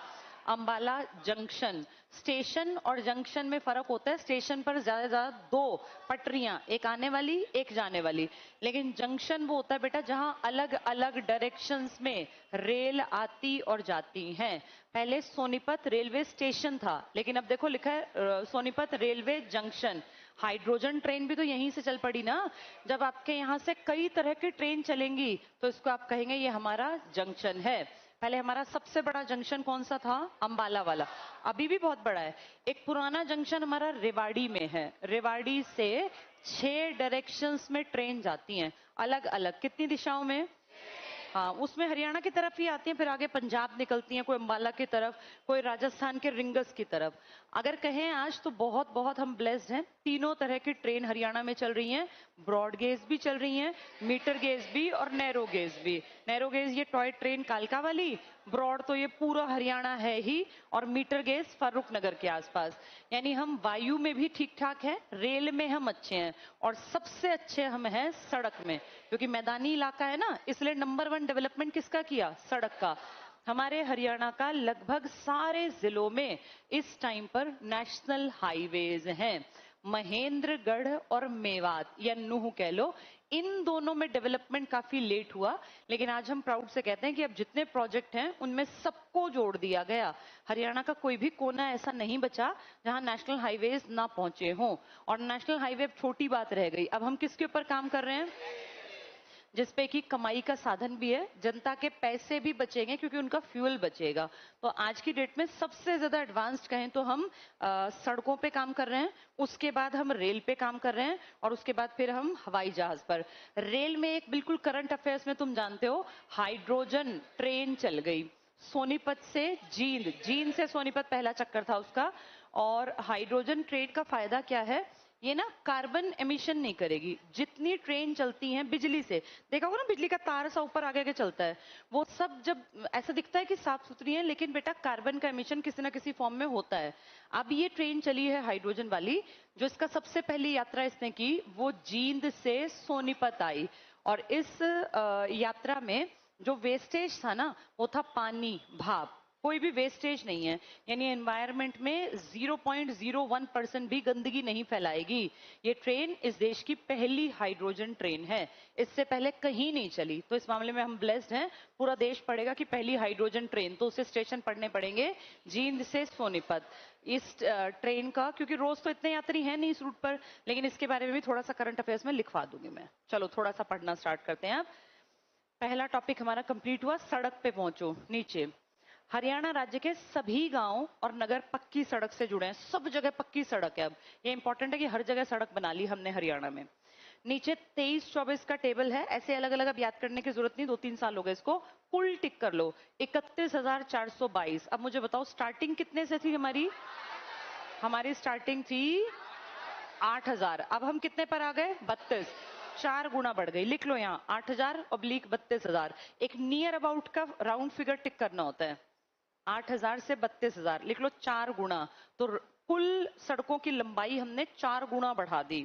S1: अंबाला जंक्शन। स्टेशन और जंक्शन में फर्क होता है, स्टेशन पर ज्यादा से ज्यादा 2 पटरियां, एक आने वाली एक जाने वाली, लेकिन जंक्शन वो होता है बेटा जहां अलग अलग डायरेक्शंस में रेल आती और जाती हैं। पहले सोनीपत रेलवे स्टेशन था, लेकिन अब देखो लिखा है Sonipat railway junction. Hydrogen train भी तो यहीं से चल पड़ी ना। जब आपके यहाँ से कई तरह की ट्रेन चलेंगी तो इसको आप कहेंगे ये हमारा जंक्शन है। पहले हमारा सबसे बड़ा जंक्शन कौन सा था? अंबाला वाला। अभी भी बहुत बड़ा है। एक पुराना जंक्शन हमारा रेवाड़ी में है। रेवाड़ी से 6 डायरेक्शंस में ट्रेन जाती हैं, अलग अलग। कितनी दिशाओं में? हाँ, उसमें हरियाणा की तरफ ही आती हैं, फिर आगे पंजाब निकलती हैं, कोई अंबाला की तरफ, कोई राजस्थान के रिंगस की तरफ। अगर कहें आज तो बहुत बहुत हम ब्लेस्ड हैं, तीनों तरह की ट्रेन हरियाणा में चल रही हैं। ब्रॉड गेज भी चल रही हैं, मीटर गेज भी और नैरो गेज भी। नैरो गेज ये टॉय ट्रेन कालका वाली, ब्रॉड तो ये पूरा हरियाणा है ही, और मीटर गेज फर्रुख नगर के आसपास। यानी हम वायु में भी ठीक ठाक है, रेल में हम अच्छे हैं, और सबसे अच्छे हम हैं सड़क में, क्योंकि मैदानी इलाका है ना, इसलिए नंबर 1 डेवलपमेंट किसका किया? सड़क का। हमारे हरियाणा का लगभग सारे जिलों में इस टाइम पर नेशनल हाईवेज हैं। महेंद्रगढ़ और मेवात या नूह कह लो, इन दोनों में डेवलपमेंट काफी लेट हुआ, लेकिन आज हम प्राउड से कहते हैं कि अब जितने प्रोजेक्ट हैं उनमें सबको जोड़ दिया गया। हरियाणा का कोई भी कोना ऐसा नहीं बचा जहां नेशनल हाईवेज ना पहुंचे हों। और नेशनल हाईवे अब छोटी बात रह गई, अब हम किसके ऊपर काम कर रहे हैं? जिसपे कि कमाई का साधन भी है, जनता के पैसे भी बचेंगे क्योंकि उनका फ्यूल बचेगा। तो आज की डेट में सबसे ज्यादा एडवांस्ड कहें तो हम सड़कों पे काम कर रहे हैं, उसके बाद हम रेल पे काम कर रहे हैं, और उसके बाद फिर हम हवाई जहाज पर। रेल में एक बिल्कुल करंट अफेयर्स में तुम जानते हो, हाइड्रोजन ट्रेन चल गई सोनीपत से जींद, जींद से सोनीपत पहला चक्कर था उसका। और हाइड्रोजन ट्रेन का फायदा क्या है? ये ना कार्बन एमिशन नहीं करेगी। जितनी ट्रेन चलती हैं बिजली से, देखा होगा ना बिजली का तार सा ऊपर आगे आगे चलता है, वो सब जब ऐसा दिखता है कि साफ सुथरी है, लेकिन बेटा कार्बन का एमिशन किसी ना किसी फॉर्म में होता है। अब ये ट्रेन चली है हाइड्रोजन वाली, जो इसका सबसे पहली यात्रा इसने की वो जींद से सोनीपत आई। और इस यात्रा में जो वेस्टेज था ना, वो था पानी, भाप, कोई भी वेस्टेज नहीं है। यानी एनवायरनमेंट में 0.01% भी गंदगी नहीं फैलाएगी। ये ट्रेन इस देश की पहली हाइड्रोजन ट्रेन है, इससे पहले कहीं नहीं चली। तो इस मामले में हम ब्लेस्ड हैं। पूरा देश पढ़ेगा कि पहली हाइड्रोजन ट्रेन, तो उसे स्टेशन पढ़ने पड़ेंगे जींद से सोनीपत। इस ट्रेन का, क्योंकि रोज तो इतने यात्री हैं नहीं इस रूट पर, लेकिन इसके बारे में भी थोड़ा सा करंट अफेयर्स में लिखवा दूंगी मैं। चलो थोड़ा सा पढ़ना स्टार्ट करते हैं। अब पहला टॉपिक हमारा कंप्लीट हुआ, सड़क पे पहुंचो। नीचे हरियाणा राज्य के सभी गांव और नगर पक्की सड़क से जुड़े हैं, सब जगह पक्की सड़क है। अब ये इंपॉर्टेंट है कि हर जगह सड़क बना ली हमने हरियाणा में। नीचे 23-24 का टेबल है, ऐसे अलग अलग अब याद करने की जरूरत नहीं, 2-3 साल हो गए इसको, कुल टिक कर लो 31,422। अब मुझे बताओ स्टार्टिंग कितने से थी हमारी? हमारी स्टार्टिंग थी 8,000, अब हम कितने पर आ गए? 32, 4 गुना बढ़ गई। लिख लो यहाँ 8,000/32,000। एक नियर अबाउट का राउंड फिगर टिक करना होता है। 8,000 से 32,000 लिख लो, 4 गुना। तो कुल सड़कों की लंबाई हमने 4 गुना बढ़ा दी।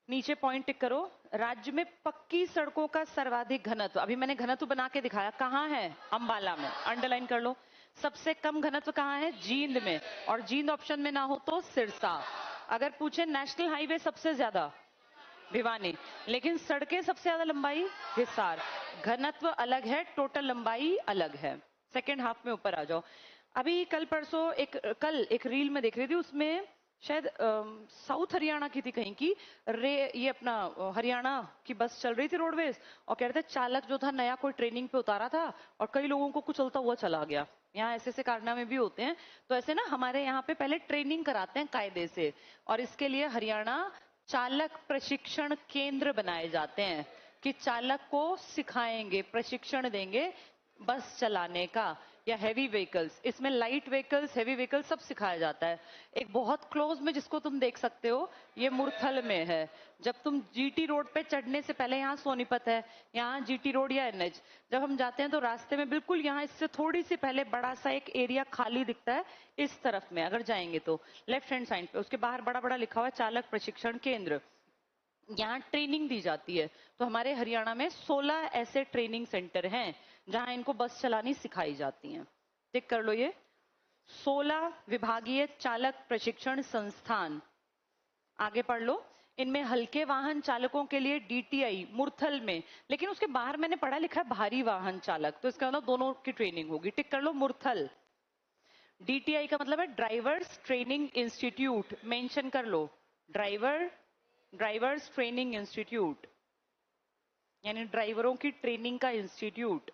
S1: नीचे पॉइंट टिक करो, राज्य में पक्की सड़कों का सर्वाधिक घनत्व, अभी मैंने घनत्व बना के दिखाया, कहां है? अंबाला में, अंडरलाइन कर लो। सबसे कम घनत्व कहां है? जींद में, और जींद ऑप्शन में ना हो तो सिरसा। अगर पूछे नेशनल हाईवे सबसे ज्यादा भिवानी, लेकिन सड़कें सबसे ज्यादा लंबाई हिसार। घनत्व अलग है, टोटल लंबाई अलग है। सेकेंड हाफ में ऊपर आ जाओ। अभी कल परसों कल एक रील में देख रही थी, उसमें शायद साउथ हरियाणा की थी कहीं की, ये अपना हरियाणा की बस चल रही थी रोडवेज, और कह रहे थे चालक जो था नया कोई ट्रेनिंग पे उतारा था और कई लोगों को कुचलता हुआ चला गया। यहाँ ऐसे ऐसे कारनामे भी होते हैं। तो ऐसे ना हमारे यहाँ पे पहले ट्रेनिंग कराते हैं कायदे से, और इसके लिए हरियाणा चालक प्रशिक्षण केंद्र बनाए जाते हैं कि चालक को सिखाएंगे, प्रशिक्षण देंगे बस चलाने का, या हैवी व्हीकल्स। इसमें लाइट व्हीकल्स, हैवी व्हीकल्स सब सिखाया जाता है। एक बहुत क्लोज में जिसको तुम देख सकते हो, ये मुरथल में है। जब तुम जीटी रोड पे चढ़ने से पहले, यहाँ सोनीपत है, यहाँ जीटी रोड या एनएच, जब हम जाते हैं तो रास्ते में बिल्कुल यहाँ इससे थोड़ी सी पहले बड़ा सा एक एरिया खाली दिखता है इस तरफ में, अगर जाएंगे तो लेफ्ट हैंड साइड पे, उसके बाहर बड़ा बड़ा लिखा हुआ है चालक प्रशिक्षण केंद्र। यहाँ ट्रेनिंग दी जाती है। तो हमारे हरियाणा में 16 ऐसे ट्रेनिंग सेंटर हैं जहां इनको बस चलानी सिखाई जाती है। टिक कर लो ये। 16 विभागीय चालक प्रशिक्षण संस्थान, आगे पढ़ लो। इनमें हल्के वाहन चालकों के लिए डीटीआई मुरथल में, लेकिन उसके बाहर मैंने पढ़ा लिखा है भारी वाहन चालक, तो इसका मतलब दोनों की ट्रेनिंग होगी। टिक कर लो मुरथल। डीटीआई का मतलब है ड्राइवर्स ट्रेनिंग इंस्टीट्यूट, मेंशन कर लो। ड्राइवर्स ट्रेनिंग इंस्टीट्यूट, यानी ड्राइवरों की ट्रेनिंग का इंस्टीट्यूट,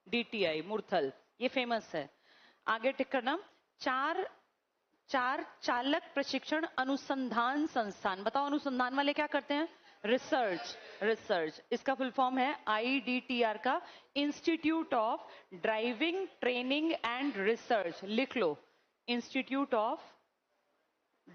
S1: डीटीआई मुरथल, ये फेमस है। आगे टिक करना। चार चालक प्रशिक्षण अनुसंधान संस्थान, बताओ अनुसंधान वाले क्या करते हैं? रिसर्च। इसका फुल फॉर्म है आईडीटीआर का, institute of driving training and research, लिख लो। इंस्टीट्यूट ऑफ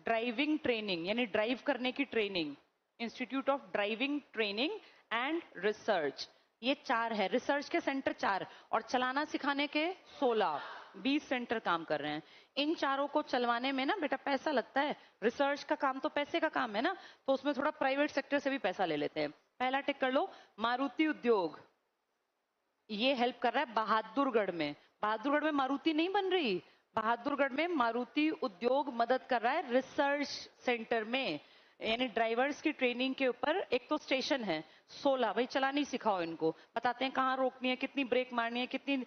S1: ड्राइविंग ट्रेनिंग यानी ड्राइव करने की training, institute of driving training and research. ये 4 है, रिसर्च के सेंटर 4 और चलाना सिखाने के 16, 20 सेंटर काम कर रहे हैं। इन चारों को चलवाने में ना बेटा पैसा लगता है, रिसर्च का काम तो पैसे का काम है ना, तो उसमें थोड़ा प्राइवेट सेक्टर से भी पैसा ले लेते हैं। पहला टिक कर लो, मारुति उद्योग, ये हेल्प कर रहा है बहादुरगढ़ में। बहादुरगढ़ में मारुति नहीं बन रही, बहादुरगढ़ में मारुति उद्योग मदद कर रहा है रिसर्च सेंटर में, यानी ड्राइवर्स की ट्रेनिंग के ऊपर। एक तो स्टेशन है 16, भाई चला नहीं सिखाओ इनको, बताते हैं कहाँ रोकनी है, कितनी ब्रेक मारनी है, कितनी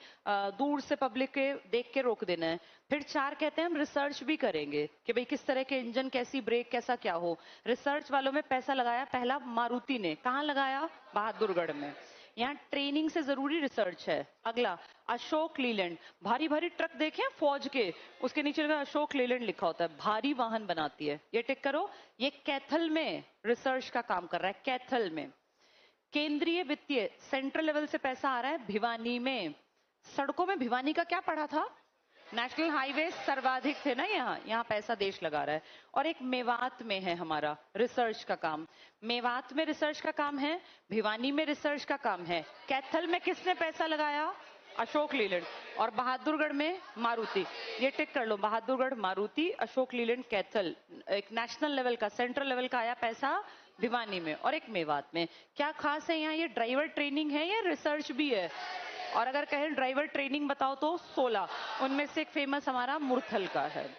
S1: दूर से पब्लिक के देख के रोक देना है। फिर 4 कहते हैं हम रिसर्च भी करेंगे कि भाई किस तरह के इंजन, कैसी ब्रेक, कैसा क्या हो। रिसर्च वालों में पैसा लगाया पहला मारुति ने, कहाँ लगाया? बहादुरगढ़ में। यहाँ ट्रेनिंग से जरूरी रिसर्च है। अगला अशोक लीलैंड, भारी भारी ट्रक देखे फौज के, उसके नीचे अशोक लीलैंड लिखा होता है, भारी वाहन बनाती है, ये टिक करो। ये कैथल में रिसर्च का काम कर रहा है, कैथल में। केंद्रीय वित्तीय सेंट्रल लेवल से पैसा आ रहा है भिवानी में। सड़कों में भिवानी का क्या पढ़ा था? नेशनल हाईवे सर्वाधिक थे ना, यहाँ पैसा देश लगा रहा है। और एक मेवात में है हमारा रिसर्च का काम, मेवात में रिसर्च का काम है, भिवानी में रिसर्च का काम है। कैथल में किसने पैसा लगाया? अशोक लीलैंड। और बहादुरगढ़ में मारुति, ये टिक कर लो, बहादुरगढ़ मारुति, अशोक लीलैंड कैथल। एक नेशनल लेवल का, सेंट्रल लेवल का आया पैसा भिवानी में और एक मेवात में। क्या खास है यहाँ? ये ड्राइवर ट्रेनिंग है या रिसर्च भी है? और अगर कहें ड्राइवर ट्रेनिंग बताओ तो 16, उनमें से एक फेमस हमारा मुरथल का है।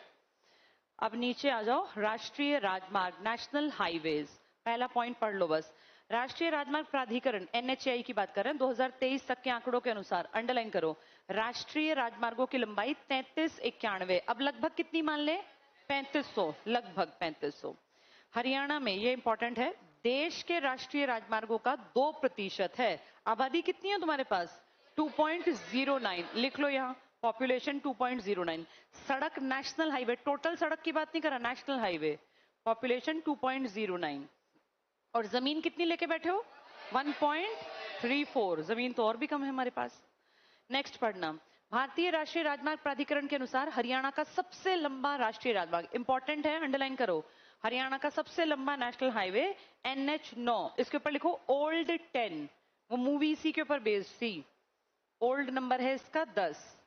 S1: अब नीचे आ जाओ, राष्ट्रीय राजमार्ग, नेशनल हाईवेज, पहला पॉइंट पढ़ लो बस। राष्ट्रीय राजमार्ग प्राधिकरण एनएचएआई की बात कर रहे हैं, 2023 तक के आंकड़ों के अनुसार, अंडरलाइन करो, राष्ट्रीय राजमार्गों की लंबाई 3391। अब लगभग कितनी मान ले? 3500, लगभग 3500। हरियाणा में, ये इंपॉर्टेंट है, देश के राष्ट्रीय राजमार्गों का 2% है। आबादी कितनी है तुम्हारे पास? 2.09, लिख लो यहाँ, पॉपुलेशन 2.09। सड़क नेशनल हाईवे, टोटल सड़क की बात नहीं कर रहा, नेशनल हाईवे, पॉपुलेशन 2.09। और जमीन कितनी लेके बैठे हो? 1.34, जमीन तो और भी कम है हमारे पास। नेक्स्ट पढ़ना, भारतीय राष्ट्रीय राजमार्ग प्राधिकरण के अनुसार हरियाणा का सबसे लंबा राष्ट्रीय राजमार्ग, इंपॉर्टेंट है, अंडरलाइन करो, हरियाणा का सबसे लंबा नेशनल हाईवे NH9, इसके ऊपर लिखो ओल्ड 10, वो मूवी इसी के ऊपर बेस्ड थी, ओल्ड नंबर है इसका 10।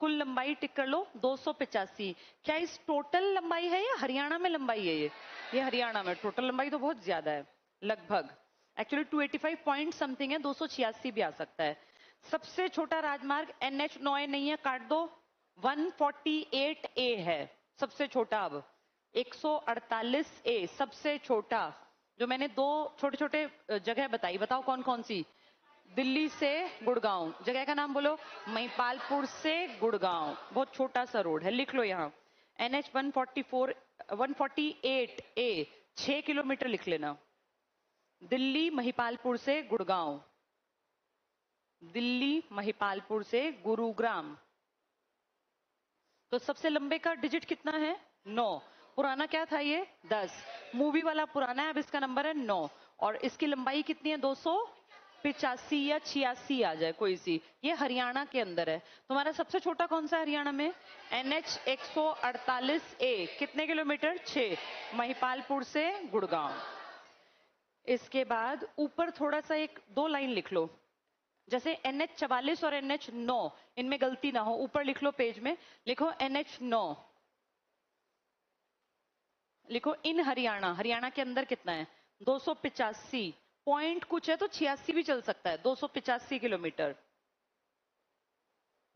S1: कुल लंबाई टिक कर लो 285। क्या इस टोटल लंबाई है या हरियाणा में लंबाई है? ये हरियाणा में, टोटल लंबाई तो बहुत ज्यादा है, लगभग एक्चुअली 285 पॉइंट समथिंग है, 286 भी आ सकता है। सबसे छोटा राजमार्ग NH9 नहीं है, काट दो, 148A है सबसे छोटा। अब 148A सबसे छोटा, जो मैंने 2 छोटे छोटे जगह बताई, बताओ कौन कौन सी? दिल्ली से गुड़गांव, जगह का नाम बोलो, महिपालपुर से गुड़गांव, बहुत छोटा सा रोड है, लिख लो यहाँ, NH 148A, 6 किलोमीटर लिख लेना। दिल्ली महिपालपुर से गुड़गांव, दिल्ली महिपालपुर से गुरुग्राम। तो सबसे लंबे का डिजिट कितना है? 9। पुराना क्या था ये? 10। मूवी वाला पुराना है, अब इसका नंबर है 9। और इसकी लंबाई कितनी है? 285 या 86 आ जाए कोई सी। ये हरियाणा के अंदर है। तुम्हारा सबसे छोटा कौन सा हरियाणा में? NH 148A, कितने किलोमीटर? 6, महिपालपुर से गुड़गांव। इसके बाद ऊपर थोड़ा सा 1-2 लाइन लिख लो, जैसे NH 44 और NH 9, इनमें गलती ना हो, ऊपर लिख लो पेज में, लिखो NH 9, लिखो इन हरियाणा, हरियाणा के अंदर कितना है? 285 पॉइंट कुछ है, तो 86 भी चल सकता है, 285 किलोमीटर,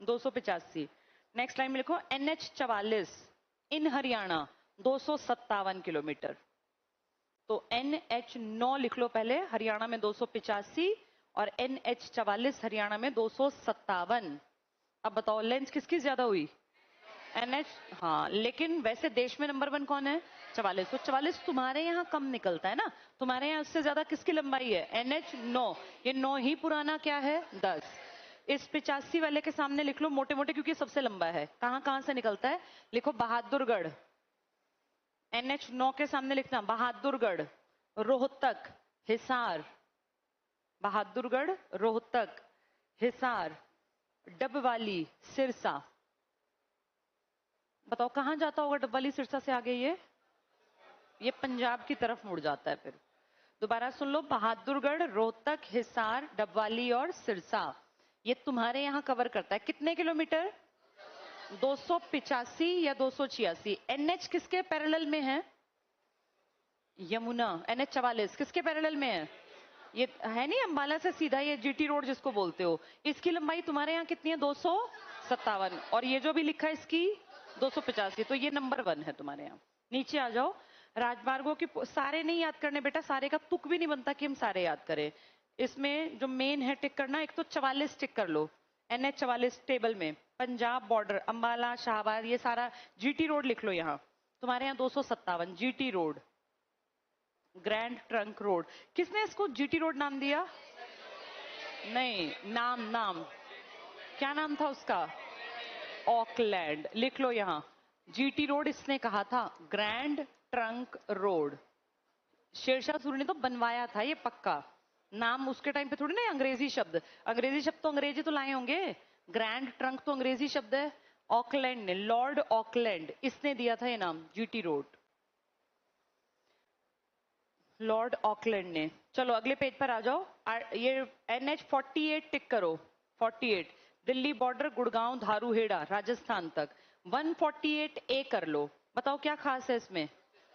S1: 285। नेक्स्ट लाइन में लिखो NH44 इन हरियाणा 257 किलोमीटर। तो NH9 लिख लो पहले, हरियाणा में 285 और NH44 हरियाणा में 257। अब बताओ लेंथ किसकी ज्यादा हुई? NH। हाँ, लेकिन वैसे देश में नंबर 1 कौन है? 44। तो 44 तुम्हारे यहाँ कम निकलता है ना, तुम्हारे यहाँ उससे ज्यादा किसकी लंबाई है? NH9। ये 9 ही पुराना क्या है? 10। इस 85 वाले के सामने लिख लो मोटे मोटे, क्योंकि सबसे लंबा है। कहां कहां से निकलता है? लिखो बहादुरगढ़। NH9 के सामने लिखना बहादुरगढ़, रोहतक, हिसार। बहादुरगढ़, रोहतक, हिसार, डबवाली, सिरसा। बताओ कहां जाता होगा डबवाली सिरसा से आगे? ये पंजाब की तरफ मुड़ जाता है। फिर दोबारा सुन लो, बहादुरगढ़, रोहतक, हिसार, डबवाली और सिरसा। ये तुम्हारे यहां कवर करता है कितने किलोमीटर? 285 या 286। NH किसके पैरेलल में है? यमुना। NH44 किसके पैरेलल में है? ये है नहीं अंबाला से सीधा, ये GT रोड जिसको बोलते हो। इसकी लंबाई तुम्हारे यहाँ कितनी है? 257। और ये जो भी लिखा है इसकी 285। तो ये नंबर 1 है तुम्हारे यहाँ। नीचे आ जाओ। राजमार्गों की सारे नहीं याद करने बेटा, सारे का तुक भी नहीं बनता कि हम सारे याद करें। इसमें जो मेन है टिक करना, एक तो 44 टिक कर लो। NH44 टेबल में पंजाब बॉर्डर, अंबाला, शाहबाद, ये सारा GT रोड लिख लो यहाँ। तुम्हारे यहाँ 257 GT road, grand trunk road. किसने इसको GT रोड नाम दिया? नहीं, नाम क्या नाम था उसका? ऑकलैंड। लिख लो यहाँ, GT रोड इसने कहा था, grand trunk road. Sher Shah Suri ने तो बनवाया था ये पक्का। नाम उसके टाइम पे थोड़ी ना अंग्रेजी शब्द, अंग्रेजी शब्द तो अंग्रेजी तो लाए होंगे। ग्रैंड ट्रंक तो अंग्रेजी शब्द है। ऑकलैंड ने, लॉर्ड ऑकलैंड, इसने दिया था ये नाम GT रोड, लॉर्ड ऑकलैंड ने। चलो अगले पेज पर आ जाओ। ये NH48 टिक करो। 48 दिल्ली बॉर्डर, गुड़गांव, धारूहेड़ा, राजस्थान तक। 148A कर लो। बताओ क्या खास है इसमें?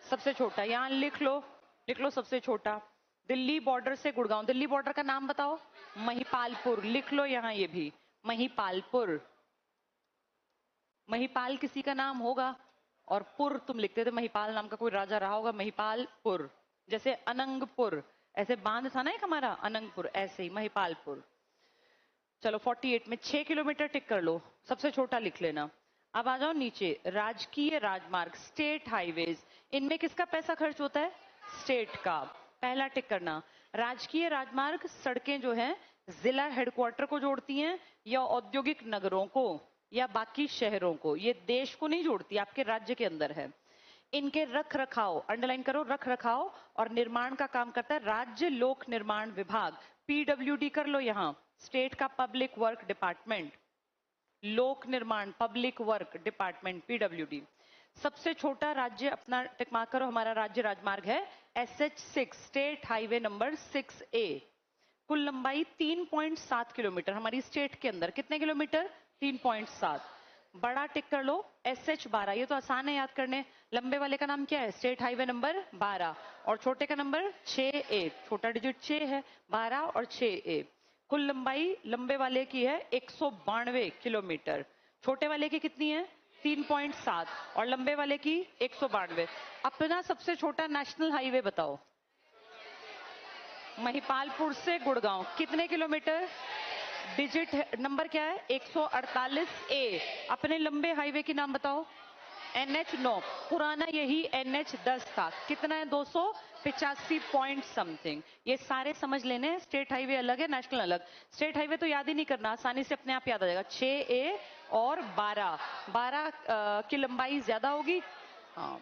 S1: सबसे छोटा। यहां लिख लो सबसे छोटा। दिल्ली बॉर्डर से गुड़गांव। दिल्ली बॉर्डर का नाम बताओ? महिपालपुर। लिख लो यहाँ ये भी, महिपालपुर। महिपाल किसी का नाम होगा, और पुर तुम लिखते थे, महिपाल नाम का कोई राजा रहा होगा। महिपालपुर, जैसे अनंगपुर, ऐसे बांध था ना एक हमारा अनंगपुर, ऐसे ही महिपालपुर। चलो 48 में 6 किलोमीटर टिक कर लो, सबसे छोटा लिख लेना। अब आ जाओ नीचे, राजकीय राजमार्ग, स्टेट हाईवेज, इनमें किसका पैसा खर्च होता है? स्टेट का। पहला टिक करना। राजकीय राजमार्ग सड़कें जो हैं जिला हेडक्वार्टर को जोड़ती हैं या औद्योगिक नगरों को या बाकी शहरों को, ये देश को नहीं जोड़ती, आपके राज्य के अंदर है। इनके रख रखाव, अंडरलाइन करो, रख रखाव और निर्माण का काम करता है राज्य लोक निर्माण विभाग, PWD कर लो यहां, स्टेट का पब्लिक वर्क डिपार्टमेंट। लोक निर्माण पब्लिक वर्क डिपार्टमेंट PWD। सबसे छोटा राज्य अपना टिक मार्क करो, हमारा राज्य राजमार्ग है SH6, state highway number 6A। कुल लंबाई 3.7 किलोमीटर हमारी स्टेट के अंदर। कितने किलोमीटर? 3.7। बड़ा टिक कर लो SH12, ये तो आसान है याद करने। लंबे वाले का नाम क्या है? State highway number 12। और छोटे का नंबर 6A, छोटा डिजिट 6 है, 12 और 6A। कुल लंबाई लंबे वाले की है 192 किलोमीटर, छोटे वाले की कितनी है? 3.7 और लंबे वाले की 192। अपना सबसे छोटा नेशनल हाईवे बताओ? महिपालपुर से गुड़गांव कितने किलोमीटर? डिजिट नंबर क्या है? 148A। अपने लंबे हाईवे की नाम बताओ? NH9। पुराना यही NH10 था। कितना है? 285 पॉइंट समथिंग। ये सारे समझ लेने हैं, स्टेट हाईवे अलग है, नेशनल अलग। स्टेट हाईवे तो याद ही नहीं करना, आसानी से अपने आप याद आ जाएगा। 6A और 12 की लंबाई ज्यादा होगी। हाँ,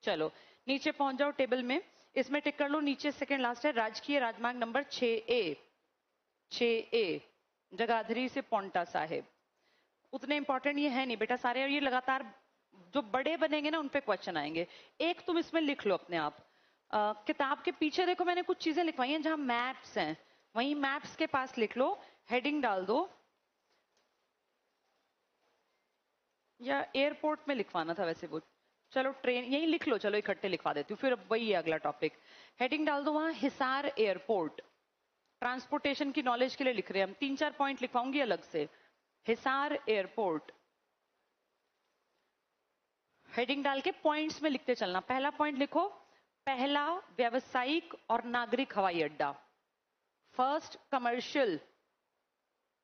S1: चलो नीचे पहुंच जाओ टेबल में, इसमें टिक कर लो। नीचे सेकंड लास्ट है राजकीय राजमार्ग नंबर 6A, 6A जगाधरी से पोंटा साहिब। उतने इंपॉर्टेंट ये है नहीं बेटा सारे, और ये लगातार जो बड़े बनेंगे ना उन पे क्वेश्चन आएंगे। एक तुम इसमें लिख लो अपने आप। किताब के पीछे देखो मैंने कुछ चीजें लिखवाई हैं, जहां मैप्स हैं वहीं मैप्स के पास लिख लो, हेडिंग डाल दो, या एयरपोर्ट में लिखवाना था वैसे वो। चलो ट्रेन यही लिख लो, चलो इकट्ठे लिखवा देती हूँ, फिर वही है अगला टॉपिक। हेडिंग डाल दो वहां हिसार एयरपोर्ट। ट्रांसपोर्टेशन की नॉलेज के लिए लिख रहे हैं हम, 3-4 पॉइंट लिखवाऊंगी अलग से। हिसार एयरपोर्ट, हेडिंग डाल के पॉइंट्स में लिखते चलना। पहला पॉइंट लिखो, पहला व्यावसायिक और नागरिक हवाई अड्डा। फर्स्ट कमर्शियल,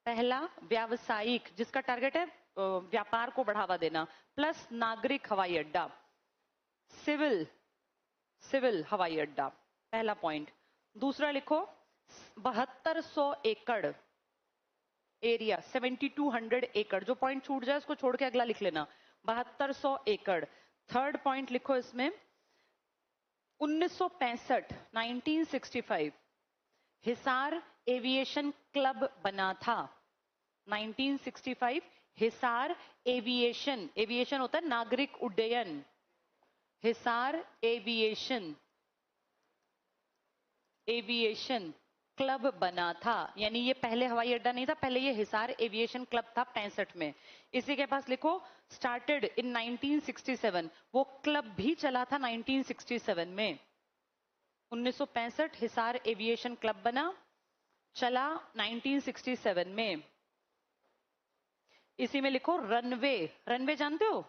S1: पहला व्यावसायिक जिसका टारगेट है व्यापार को बढ़ावा देना, प्लस नागरिक हवाई अड्डा। सिविल, सिविल हवाई अड्डा, पहला पॉइंट। दूसरा लिखो 7200 एकड़ एरिया, 7200 एकड़। जो पॉइंट छूट जाए उसको छोड़ के अगला लिख लेना, 7200 एकड़। थर्ड पॉइंट लिखो इसमें 1965, 1965 हिसार एविएशन क्लब बना था। 1965 हिसार एविएशन, एविएशन होता है नागरिक उड्डयन, हिसार एविएशन, एविएशन क्लब बना था। यानी ये पहले हवाई अड्डा नहीं था, पहले ये हिसार एविएशन क्लब था 65 में। इसी के पास लिखो स्टार्टेड इन 1967, वो क्लब भी चला था 1967 में। 1965 हिसार एविएशन क्लब बना, चला 1967 में। इसी में लिखो रनवे, रनवे जानते हो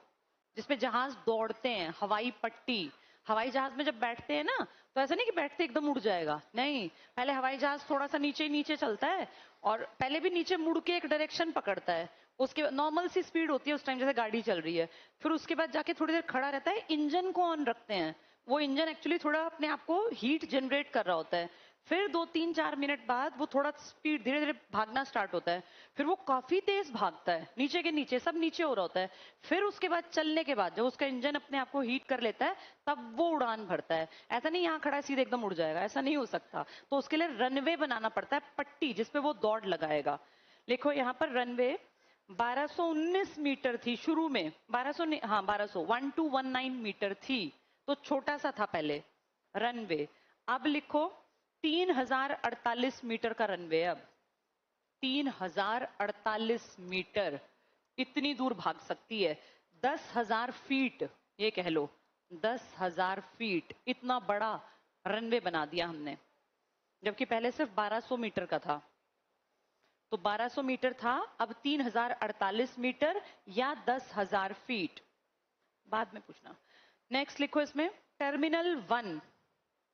S1: जिसपे जहाज दौड़ते हैं, हवाई पट्टी। हवाई जहाज में जब बैठते हैं ना तो ऐसा नहीं कि बैठते एकदम उड़ जाएगा, नहीं, पहले हवाई जहाज थोड़ा सा नीचे नीचे चलता है और पहले भी नीचे मुड़ के एक डायरेक्शन पकड़ता है, उसके नॉर्मल सी स्पीड होती है उस टाइम जैसे गाड़ी चल रही है, फिर उसके बाद जाके थोड़ी देर खड़ा रहता है, इंजन को ऑन रखते हैं। वो इंजन एक्चुअली थोड़ा अपने आप को हीट जनरेट कर रहा होता है, फिर 2-3-4 मिनट बाद वो थोड़ा स्पीड धीरे धीरे भागना स्टार्ट होता है, फिर वो काफी तेज भागता है, नीचे के नीचे सब नीचे हो रहा होता है, फिर उसके बाद चलने के बाद जब उसका इंजन अपने आप को हीट कर लेता है तब वो उड़ान भरता है। ऐसा नहीं यहाँ खड़ा सीधे एकदम उड़ जाएगा, ऐसा नहीं हो सकता, तो उसके लिए रनवे बनाना पड़ता है, पट्टी जिसपे वो दौड़ लगाएगा। लिखो यहाँ पर रनवे 1219 मीटर थी शुरू में, 1200 हाँ 1219 मीटर थी, तो छोटा सा था पहले रनवे। अब लिखो 3048 मीटर का रनवे, अब 3048 मीटर, इतनी दूर भाग सकती है। 10,000 फीट, ये कह लो 10,000 फीट, इतना बड़ा रनवे बना दिया हमने, जबकि पहले सिर्फ 1200 मीटर का था। तो 1200 मीटर था, अब 3048 मीटर या 10,000 फीट, बाद में पूछना। नेक्स्ट लिखो इसमें टर्मिनल 1।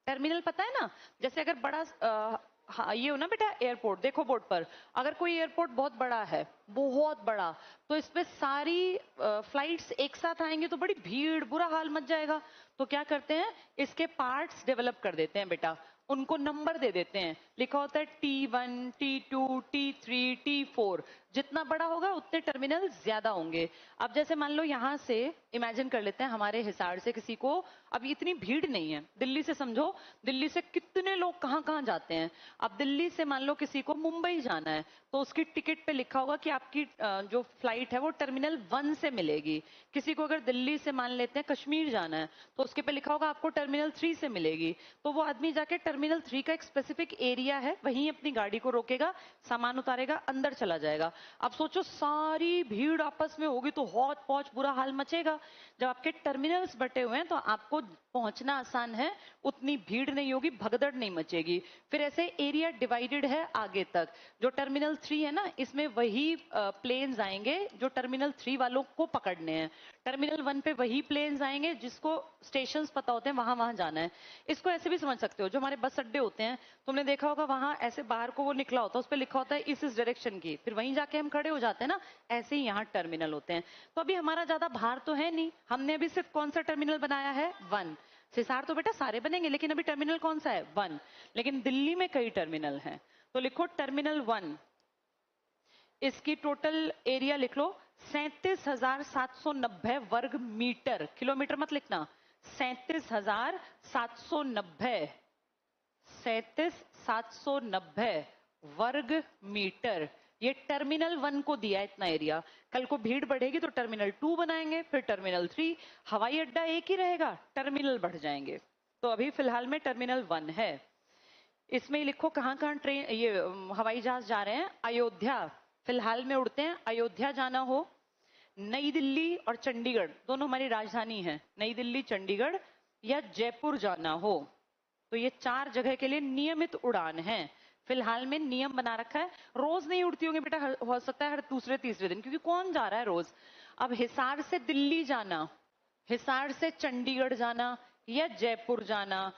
S1: टर्मिनल पता है ना, जैसे अगर बड़ा हाँ ये हो ना बेटा एयरपोर्ट, देखो बोर्ड पर, अगर कोई एयरपोर्ट बहुत बड़ा है, बहुत बड़ा, तो इसमें सारी फ्लाइट्स एक साथ आएंगे तो बड़ी भीड़, बुरा हाल मच जाएगा, तो क्या करते हैं इसके पार्ट्स डेवलप कर देते हैं बेटा, उनको नंबर दे देते हैं, लिखा होता है T1, T2, T3, T4, जितना बड़ा होगा उतने टर्मिनल ज्यादा होंगे। अब जैसे मान लो यहां से इमेजिन कर लेते हैं हमारे हिसार से किसी को, अब इतनी भीड़ नहीं है, दिल्ली से समझो, दिल्ली से कितने लोग कहां कहां जाते हैं। अब दिल्ली से मान लो किसी को मुंबई जाना है तो उसकी टिकट पे लिखा होगा कि आपकी जो फ्लाइट है वो टर्मिनल 1 से मिलेगी। किसी को अगर दिल्ली से मान लेते हैं कश्मीर जाना है तो उसके पे लिखा होगा आपको टर्मिनल 3 से मिलेगी, तो वो आदमी जाके टर्मिनल 3 का एक स्पेसिफिक एरिया है वहीं अपनी गाड़ी को रोकेगा, सामान उतारेगा, अंदर चला जाएगा। अब सोचो सारी भीड़ आपस में होगी तो हौच पौच बुरा हाल मचेगा। जब आपके टर्मिनल्स बटे हुए हैं तो आपको पहुंचना आसान है, उतनी भीड़ नहीं होगी, भगदड़ नहीं मचेगी। फिर ऐसे एरिया डिवाइडेड है आगे तक, जो टर्मिनल 3 है ना इसमें वही प्लेन्स आएंगे जो टर्मिनल 3 वालों को पकड़ने हैं, टर्मिनल 1 पे वही प्लेन्स आएंगे जिसको स्टेशंस पता होते हैं वहां वहां जाना है। इसको ऐसे भी समझ सकते हो, जो हमारे बस अड्डे होते हैं तुमने देखा होगा वहां ऐसे बाहर को वो निकला होता है, उस पर लिखा होता है इस डायरेक्शन की, फिर वहीं जाके हम खड़े हो जाते हैं ना, ऐसे ही यहाँ टर्मिनल होते हैं। तो अभी हमारा ज्यादा भार तो है नहीं, हमने अभी सिर्फ कौन सा टर्मिनल बनाया है 1, सिसार तो बेटा सारे बनेंगे लेकिन अभी टर्मिनल कौन सा है 1, लेकिन दिल्ली में कई टर्मिनल हैं, तो लिखो टर्मिनल 1, इसकी टोटल एरिया लिख लो 37,790 वर्ग मीटर, किलोमीटर मत लिखना, 37,790, 37,790 वर्ग मीटर, ये टर्मिनल 1 को दिया इतना एरिया। कल को भीड़ बढ़ेगी तो टर्मिनल 2 बनाएंगे, फिर टर्मिनल 3, हवाई अड्डा एक ही रहेगा, टर्मिनल बढ़ जाएंगे। तो अभी फिलहाल में टर्मिनल 1 है। इसमें लिखो कहां कहां ट्रेन ये हवाई जहाज जा रहे हैं, अयोध्या फिलहाल में उड़ते हैं, अयोध्या जाना हो, नई दिल्ली और चंडीगढ़ दोनों हमारी राजधानी है, नई दिल्ली चंडीगढ़, या जयपुर जाना हो, तो ये 4 जगह के लिए नियमित उड़ान है। फिलहाल में नियम बना रखा है, रोज नहीं उड़ती होंगी बेटा, हो सकता है हर दूसरे तीसरे दिन, क्योंकि कौन जा रहा है रोज। अब हिसार से दिल्ली जाना हिसार से चंडीगढ़ जाना या जयपुर जाना,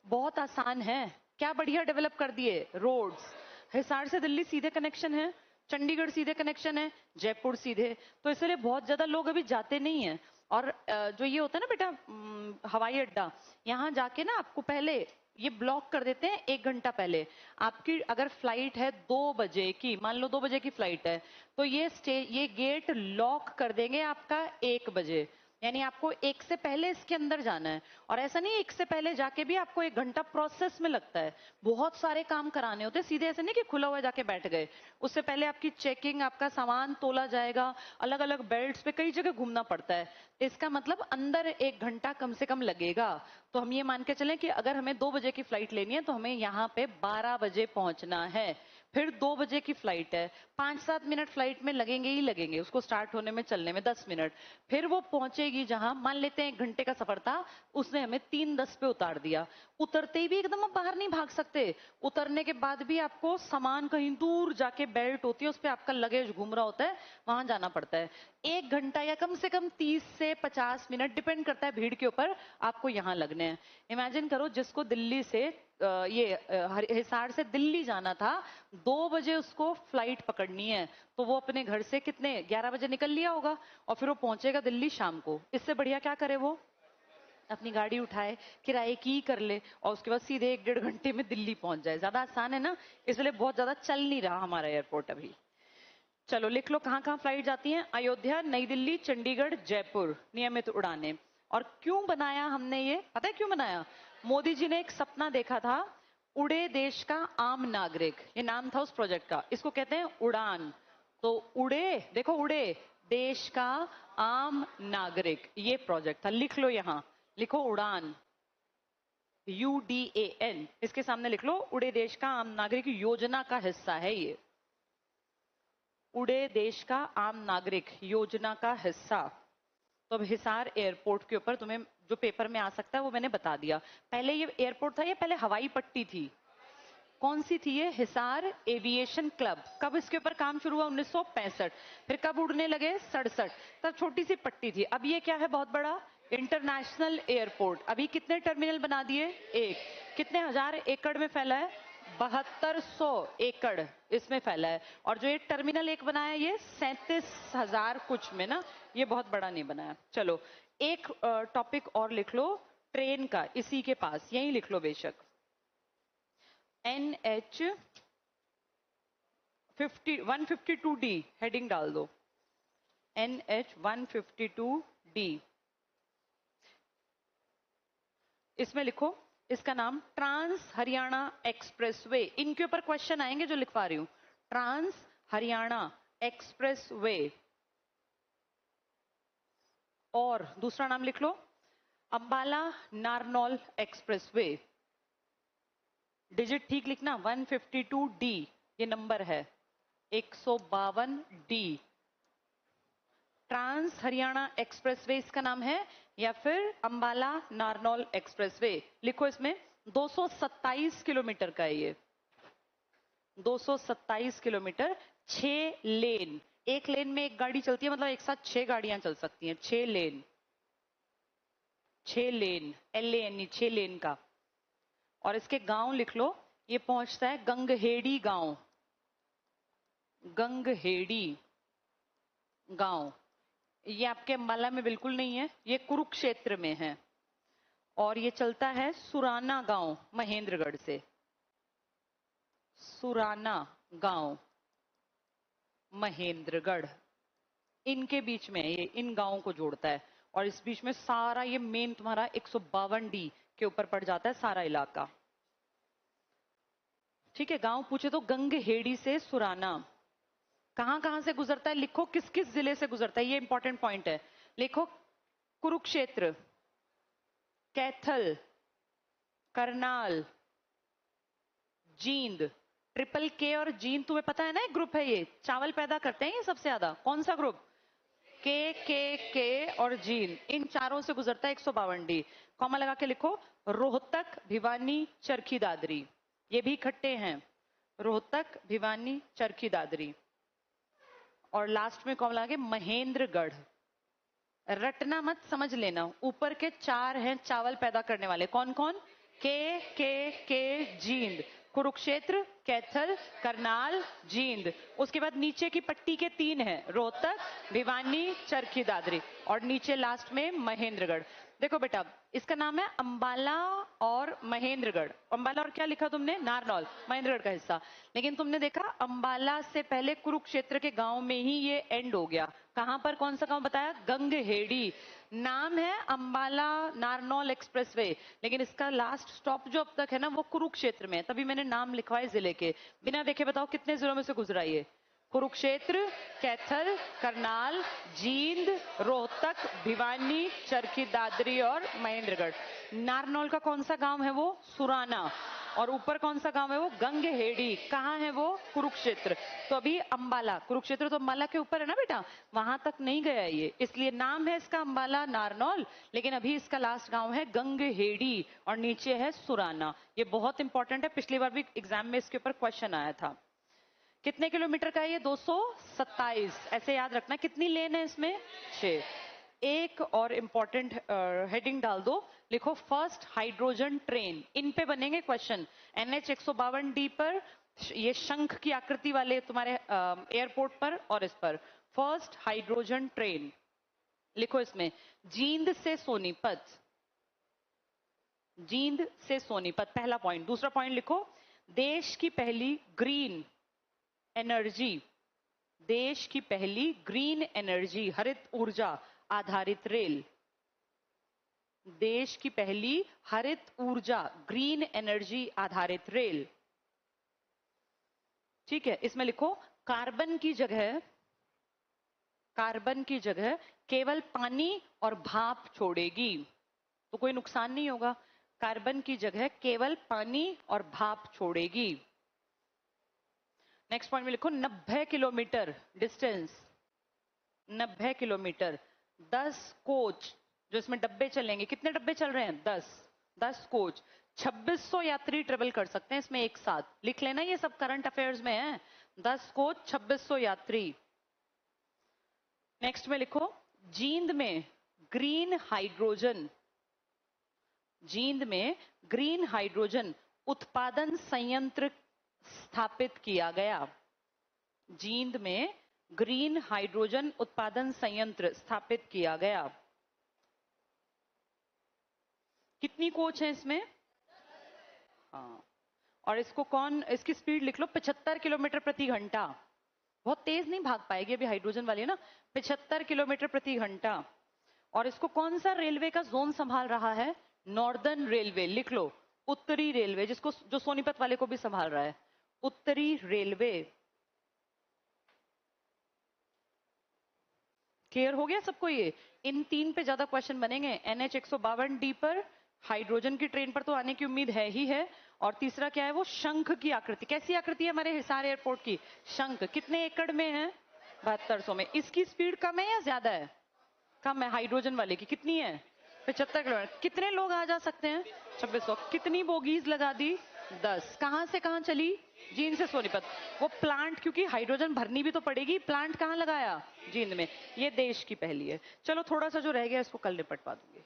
S1: बहुत आसान है। क्या बढ़िया डेवलप कर दिए रोड्स। हिसार से दिल्ली सीधे कनेक्शन है, चंडीगढ़ सीधे कनेक्शन है, जयपुर सीधे, तो इसलिए बहुत ज्यादा लोग अभी जाते नहीं है। और जो ये होता है ना बेटा हवाई अड्डा, यहाँ जाके ना आपको पहले ये ब्लॉक कर देते हैं 1 घंटा पहले। आपकी अगर फ्लाइट है 2 बजे की, मान लो 2 बजे की फ्लाइट है, तो ये गेट लॉक कर देंगे आपका 1 बजे, यानी आपको 1 से पहले इसके अंदर जाना है। और ऐसा नहीं 1 से पहले जाके भी आपको 1 घंटा प्रोसेस में लगता है, बहुत सारे काम कराने होते हैं, सीधे ऐसे नहीं कि खुला हुआ जाके बैठ गए। उससे पहले आपकी चेकिंग, आपका सामान तोला जाएगा, अलग अलग बेल्ट्स पे कई जगह घूमना पड़ता है। इसका मतलब अंदर 1 घंटा कम से कम लगेगा। तो हम ये मान के चलें कि अगर हमें 2 बजे की फ्लाइट लेनी है तो हमें यहाँ पे 12 बजे पहुंचना है। फिर 2 बजे की फ्लाइट है, 5-7 मिनट फ्लाइट में लगेंगे ही लगेंगे, उसको स्टार्ट होने में चलने में 10 मिनट। फिर वो पहुंचेगी जहां, मान लेते हैं 1 घंटे का सफर था, उसने हमें 3:10 पे उतार दिया। उतरते ही भी एकदम आप बाहर नहीं भाग सकते, उतरने के बाद भी आपको सामान कहीं दूर जाके बेल्ट होती है, उस पर आपका लगेज घूम रहा होता है, वहां जाना पड़ता है। 1 घंटा या कम से कम 30 से 50 मिनट, डिपेंड करता है भीड़ के ऊपर, आपको यहाँ लगने हैं। इमेजिन करो जिसको दिल्ली से हिसार से दिल्ली जाना था, 2 बजे उसको फ्लाइट पकड़नी है, तो वो अपने घर से कितने 11 बजे निकल लिया होगा, और फिर वो पहुंचेगा दिल्ली शाम को। इससे बढ़िया क्या करे वो, अपनी गाड़ी उठाए, किराए की कर ले, और उसके बाद सीधे 1-1.5 घंटे में दिल्ली पहुंच जाए। ज्यादा आसान है ना, इसलिए बहुत ज्यादा चल नहीं रहा हमारा एयरपोर्ट अभी। चलो लिख लो कहाँ कहाँ फ्लाइट जाती हैं। अयोध्या, नई दिल्ली, चंडीगढ़, जयपुर नियमित उड़ानें। और क्यों बनाया हमने ये, पता है क्यों बनाया? मोदी जी ने एक सपना देखा था, उड़े देश का आम नागरिक, ये नाम था उस प्रोजेक्ट का। इसको कहते हैं उड़ान। तो उड़े, देखो उड़े देश का आम नागरिक, ये प्रोजेक्ट था। लिख लो यहां, लिखो उड़ान, UDAN, इसके सामने लिख लो उड़े देश का आम नागरिक योजना का हिस्सा है ये। उड़े देश का आम नागरिक योजना का हिस्सा। तो अब हिसार एयरपोर्ट के ऊपर तुम्हें जो पेपर में आ सकता है वो मैंने बता दिया। पहले ये एयरपोर्ट था, ये पहले हवाई पट्टी थी। कौन सी थी ये? Hisar aviation club. कब इसके ऊपर काम शुरू हुआ? 1965। फिर कब उड़ने लगे? 67। तब छोटी सी पट्टी थी। अब ये क्या है? बहुत बड़ा इंटरनेशनल एयरपोर्ट। अभी कितने टर्मिनल बना दिए? एक। कितने हजार एकड़ में फैला है? 7200 एकड़ इसमें फैला है। और जो ये टर्मिनल एक बनाया ये 37,000 कुछ में ना, ये बहुत बड़ा नहीं बनाया। चलो एक टॉपिक और लिख लो ट्रेन का, इसी के पास, यही लिख लो बेशक। NH 152D हेडिंग डाल दो, NH 152D। इसमें लिखो इसका नाम ट्रांस हरियाणा एक्सप्रेसवे। इनके ऊपर क्वेश्चन आएंगे जो लिखवा रही हूं। Trans Haryana expressway. और दूसरा नाम लिख लो अंबाला नारनौल एक्सप्रेसवे। डिजिट ठीक लिखना, 152D ये नंबर है, 152D। ट्रांस हरियाणा एक्सप्रेसवे इसका नाम है, या फिर अंबाला नारनौल एक्सप्रेसवे। लिखो इसमें 227 किलोमीटर का है ये, 227 किलोमीटर, 6 लेन। एक लेन में एक गाड़ी चलती है, मतलब एक साथ 6 गाड़ियां चल सकती हैं। 6 लेन, 6 लेन, LANE, 6 लेन का। और इसके गांव लिख लो, ये पहुंचता है गंगहेड़ी गांव, गंगहेड़ी गांव। ये आपके अंबाला में बिल्कुल नहीं है, ये कुरुक्षेत्र में है। और ये चलता है सुराना गांव, महेंद्रगढ़ से। सुराना गांव, महेंद्रगढ़, इनके बीच में ये इन गांवों को जोड़ता है। और इस बीच में सारा ये मेन तुम्हारा 152D के ऊपर पड़ जाता है सारा इलाका। ठीक है, गांव पूछे तो गंगहेड़ी से सुराना। कहां कहां से गुजरता है? लिखो किस किस जिले से गुजरता है, ये इंपॉर्टेंट पॉइंट है। लिखो कुरुक्षेत्र, कैथल, करनाल, जींद। ट्रिपल K और जींद तुम्हें पता है ना, एक ग्रुप है ये, चावल पैदा करते हैं ये सबसे ज्यादा। कौन सा ग्रुप? K और जींद, इन चारों से गुजरता है 152D। कॉमा लगा के लिखो रोहतक, भिवानी, चरखी दादरी, ये भी इकट्ठे हैं। रोहतक, भिवानी, चरखी दादरी। और लास्ट में कॉमा लगा के महेंद्रगढ़, रटना मत, समझ लेना। ऊपर के 4 हैं चावल पैदा करने वाले, कौन कौन? के जींद, कुरुक्षेत्र, कैथल, करनाल, जींद। उसके बाद नीचे की पट्टी के 3 हैं, रोहतक, भिवानी, चरखी दादरी, और नीचे लास्ट में महेंद्रगढ़। देखो बेटा, इसका नाम है अंबाला और महेंद्रगढ़। अंबाला और क्या लिखा तुमने? नारनौल, महेंद्रगढ़ का हिस्सा। लेकिन तुमने देखा अंबाला से पहले कुरुक्षेत्र के गांव में ही ये एंड हो गया। कहां पर? कौन सा गांव बताया? गंगहेड़ी। नाम है अंबाला नारनौल एक्सप्रेसवे, लेकिन इसका लास्ट स्टॉप जो अब तक है ना वो कुरुक्षेत्र में है, तभी मैंने नाम लिखवाए जिले के। बिना देखे बताओ कितने जिलों में से गुजरा ये? कुरुक्षेत्र, कैथल, करनाल, जींद, रोहतक, भिवानी, चरखी दादरी और महेंद्रगढ़। नारनौल का कौन सा गांव है? वो सुराना। और ऊपर कौन सा गांव है? वो गंगहेड़ी। कहाँ है वो? कुरुक्षेत्र। तो अभी अंबाला, कुरुक्षेत्र तो अंबाला के ऊपर है ना बेटा, वहां तक नहीं गया ये, इसलिए नाम है इसका अंबाला नारनौल, लेकिन अभी इसका लास्ट गांव है गंगहेड़ी और नीचे है सुराना। ये बहुत इंपॉर्टेंट है, पिछली बार भी एग्जाम में इसके ऊपर क्वेश्चन आया था। कितने किलोमीटर का है ये? 227। ऐसे याद रखना। कितनी लेन है इसमें? 6। एक और इंपॉर्टेंट हेडिंग डाल दो, लिखो फर्स्ट हाइड्रोजन ट्रेन। इन पे बनेंगे क्वेश्चन। NH 152D पर, ये शंख की आकृति वाले तुम्हारे एयरपोर्ट पर, और इस पर फर्स्ट हाइड्रोजन ट्रेन लिखो। इसमें जींद से सोनीपत, जींद से सोनीपत पहला पॉइंट। दूसरा पॉइंट लिखो देश की पहली ग्रीन एनर्जी, देश की पहली ग्रीन एनर्जी हरित ऊर्जा आधारित रेल, देश की पहली हरित ऊर्जा ग्रीन एनर्जी आधारित रेल। ठीक है, इसमें लिखो कार्बन की जगह, कार्बन की जगह केवल पानी और भाप छोड़ेगी, तो कोई नुकसान नहीं होगा। कार्बन की जगह केवल पानी और भाप छोड़ेगी। नेक्स्ट पॉइंट में लिखो 90 किलोमीटर डिस्टेंस, 90 किलोमीटर, 10 कोच जो इसमें डब्बे चलेंगे। कितने डब्बे चल रहे हैं? 10 कोच, 2600 यात्री ट्रेवल कर सकते हैं इसमें एक साथ। लिख लेना, ये सब करंट अफेयर्स में है। 10 कोच, 2600 यात्री। नेक्स्ट में लिखो जींद में ग्रीन हाइड्रोजन, जींद में ग्रीन हाइड्रोजन उत्पादन संयंत्र स्थापित किया गया। जींद में ग्रीन हाइड्रोजन उत्पादन संयंत्र स्थापित किया गया। कितनी कोच है इसमें? हाँ, और इसको कौन, इसकी स्पीड लिख लो 75 किलोमीटर प्रति घंटा। बहुत तेज नहीं भाग पाएगी अभी हाइड्रोजन वाली है ना, 75 किलोमीटर प्रति घंटा। और इसको कौन सा रेलवे का जोन संभाल रहा है? Northern railway. लिख लो उत्तरी रेलवे, जिसको जो सोनीपत वाले को भी संभाल रहा है, उत्तरी रेलवे। क्लियर हो गया सबको ये? इन 3 पे ज्यादा क्वेश्चन बनेंगे। NH 152D पर, हाइड्रोजन की ट्रेन पर तो आने की उम्मीद है ही है। और तीसरा क्या है? वो शंख की आकृति। कैसी आकृति है हमारे हिसार एयरपोर्ट की? शंख। कितने एकड़ में है? 7200 में। इसकी स्पीड कम है या ज्यादा है? कम है। हाइड्रोजन वाले की कितनी है? 75 किलोमीटर। कितने लोग आ जा सकते हैं? 2600। कितनी बोगीज लगा दी? 10। कहां से कहां चली? जींद से सोनीपत। वो प्लांट, क्योंकि हाइड्रोजन भरनी भी तो पड़ेगी, प्लांट कहां लगाया? जींद में। ये देश की पहली है। चलो थोड़ा सा जो रह गया इसको कल निपटवा दूंगी।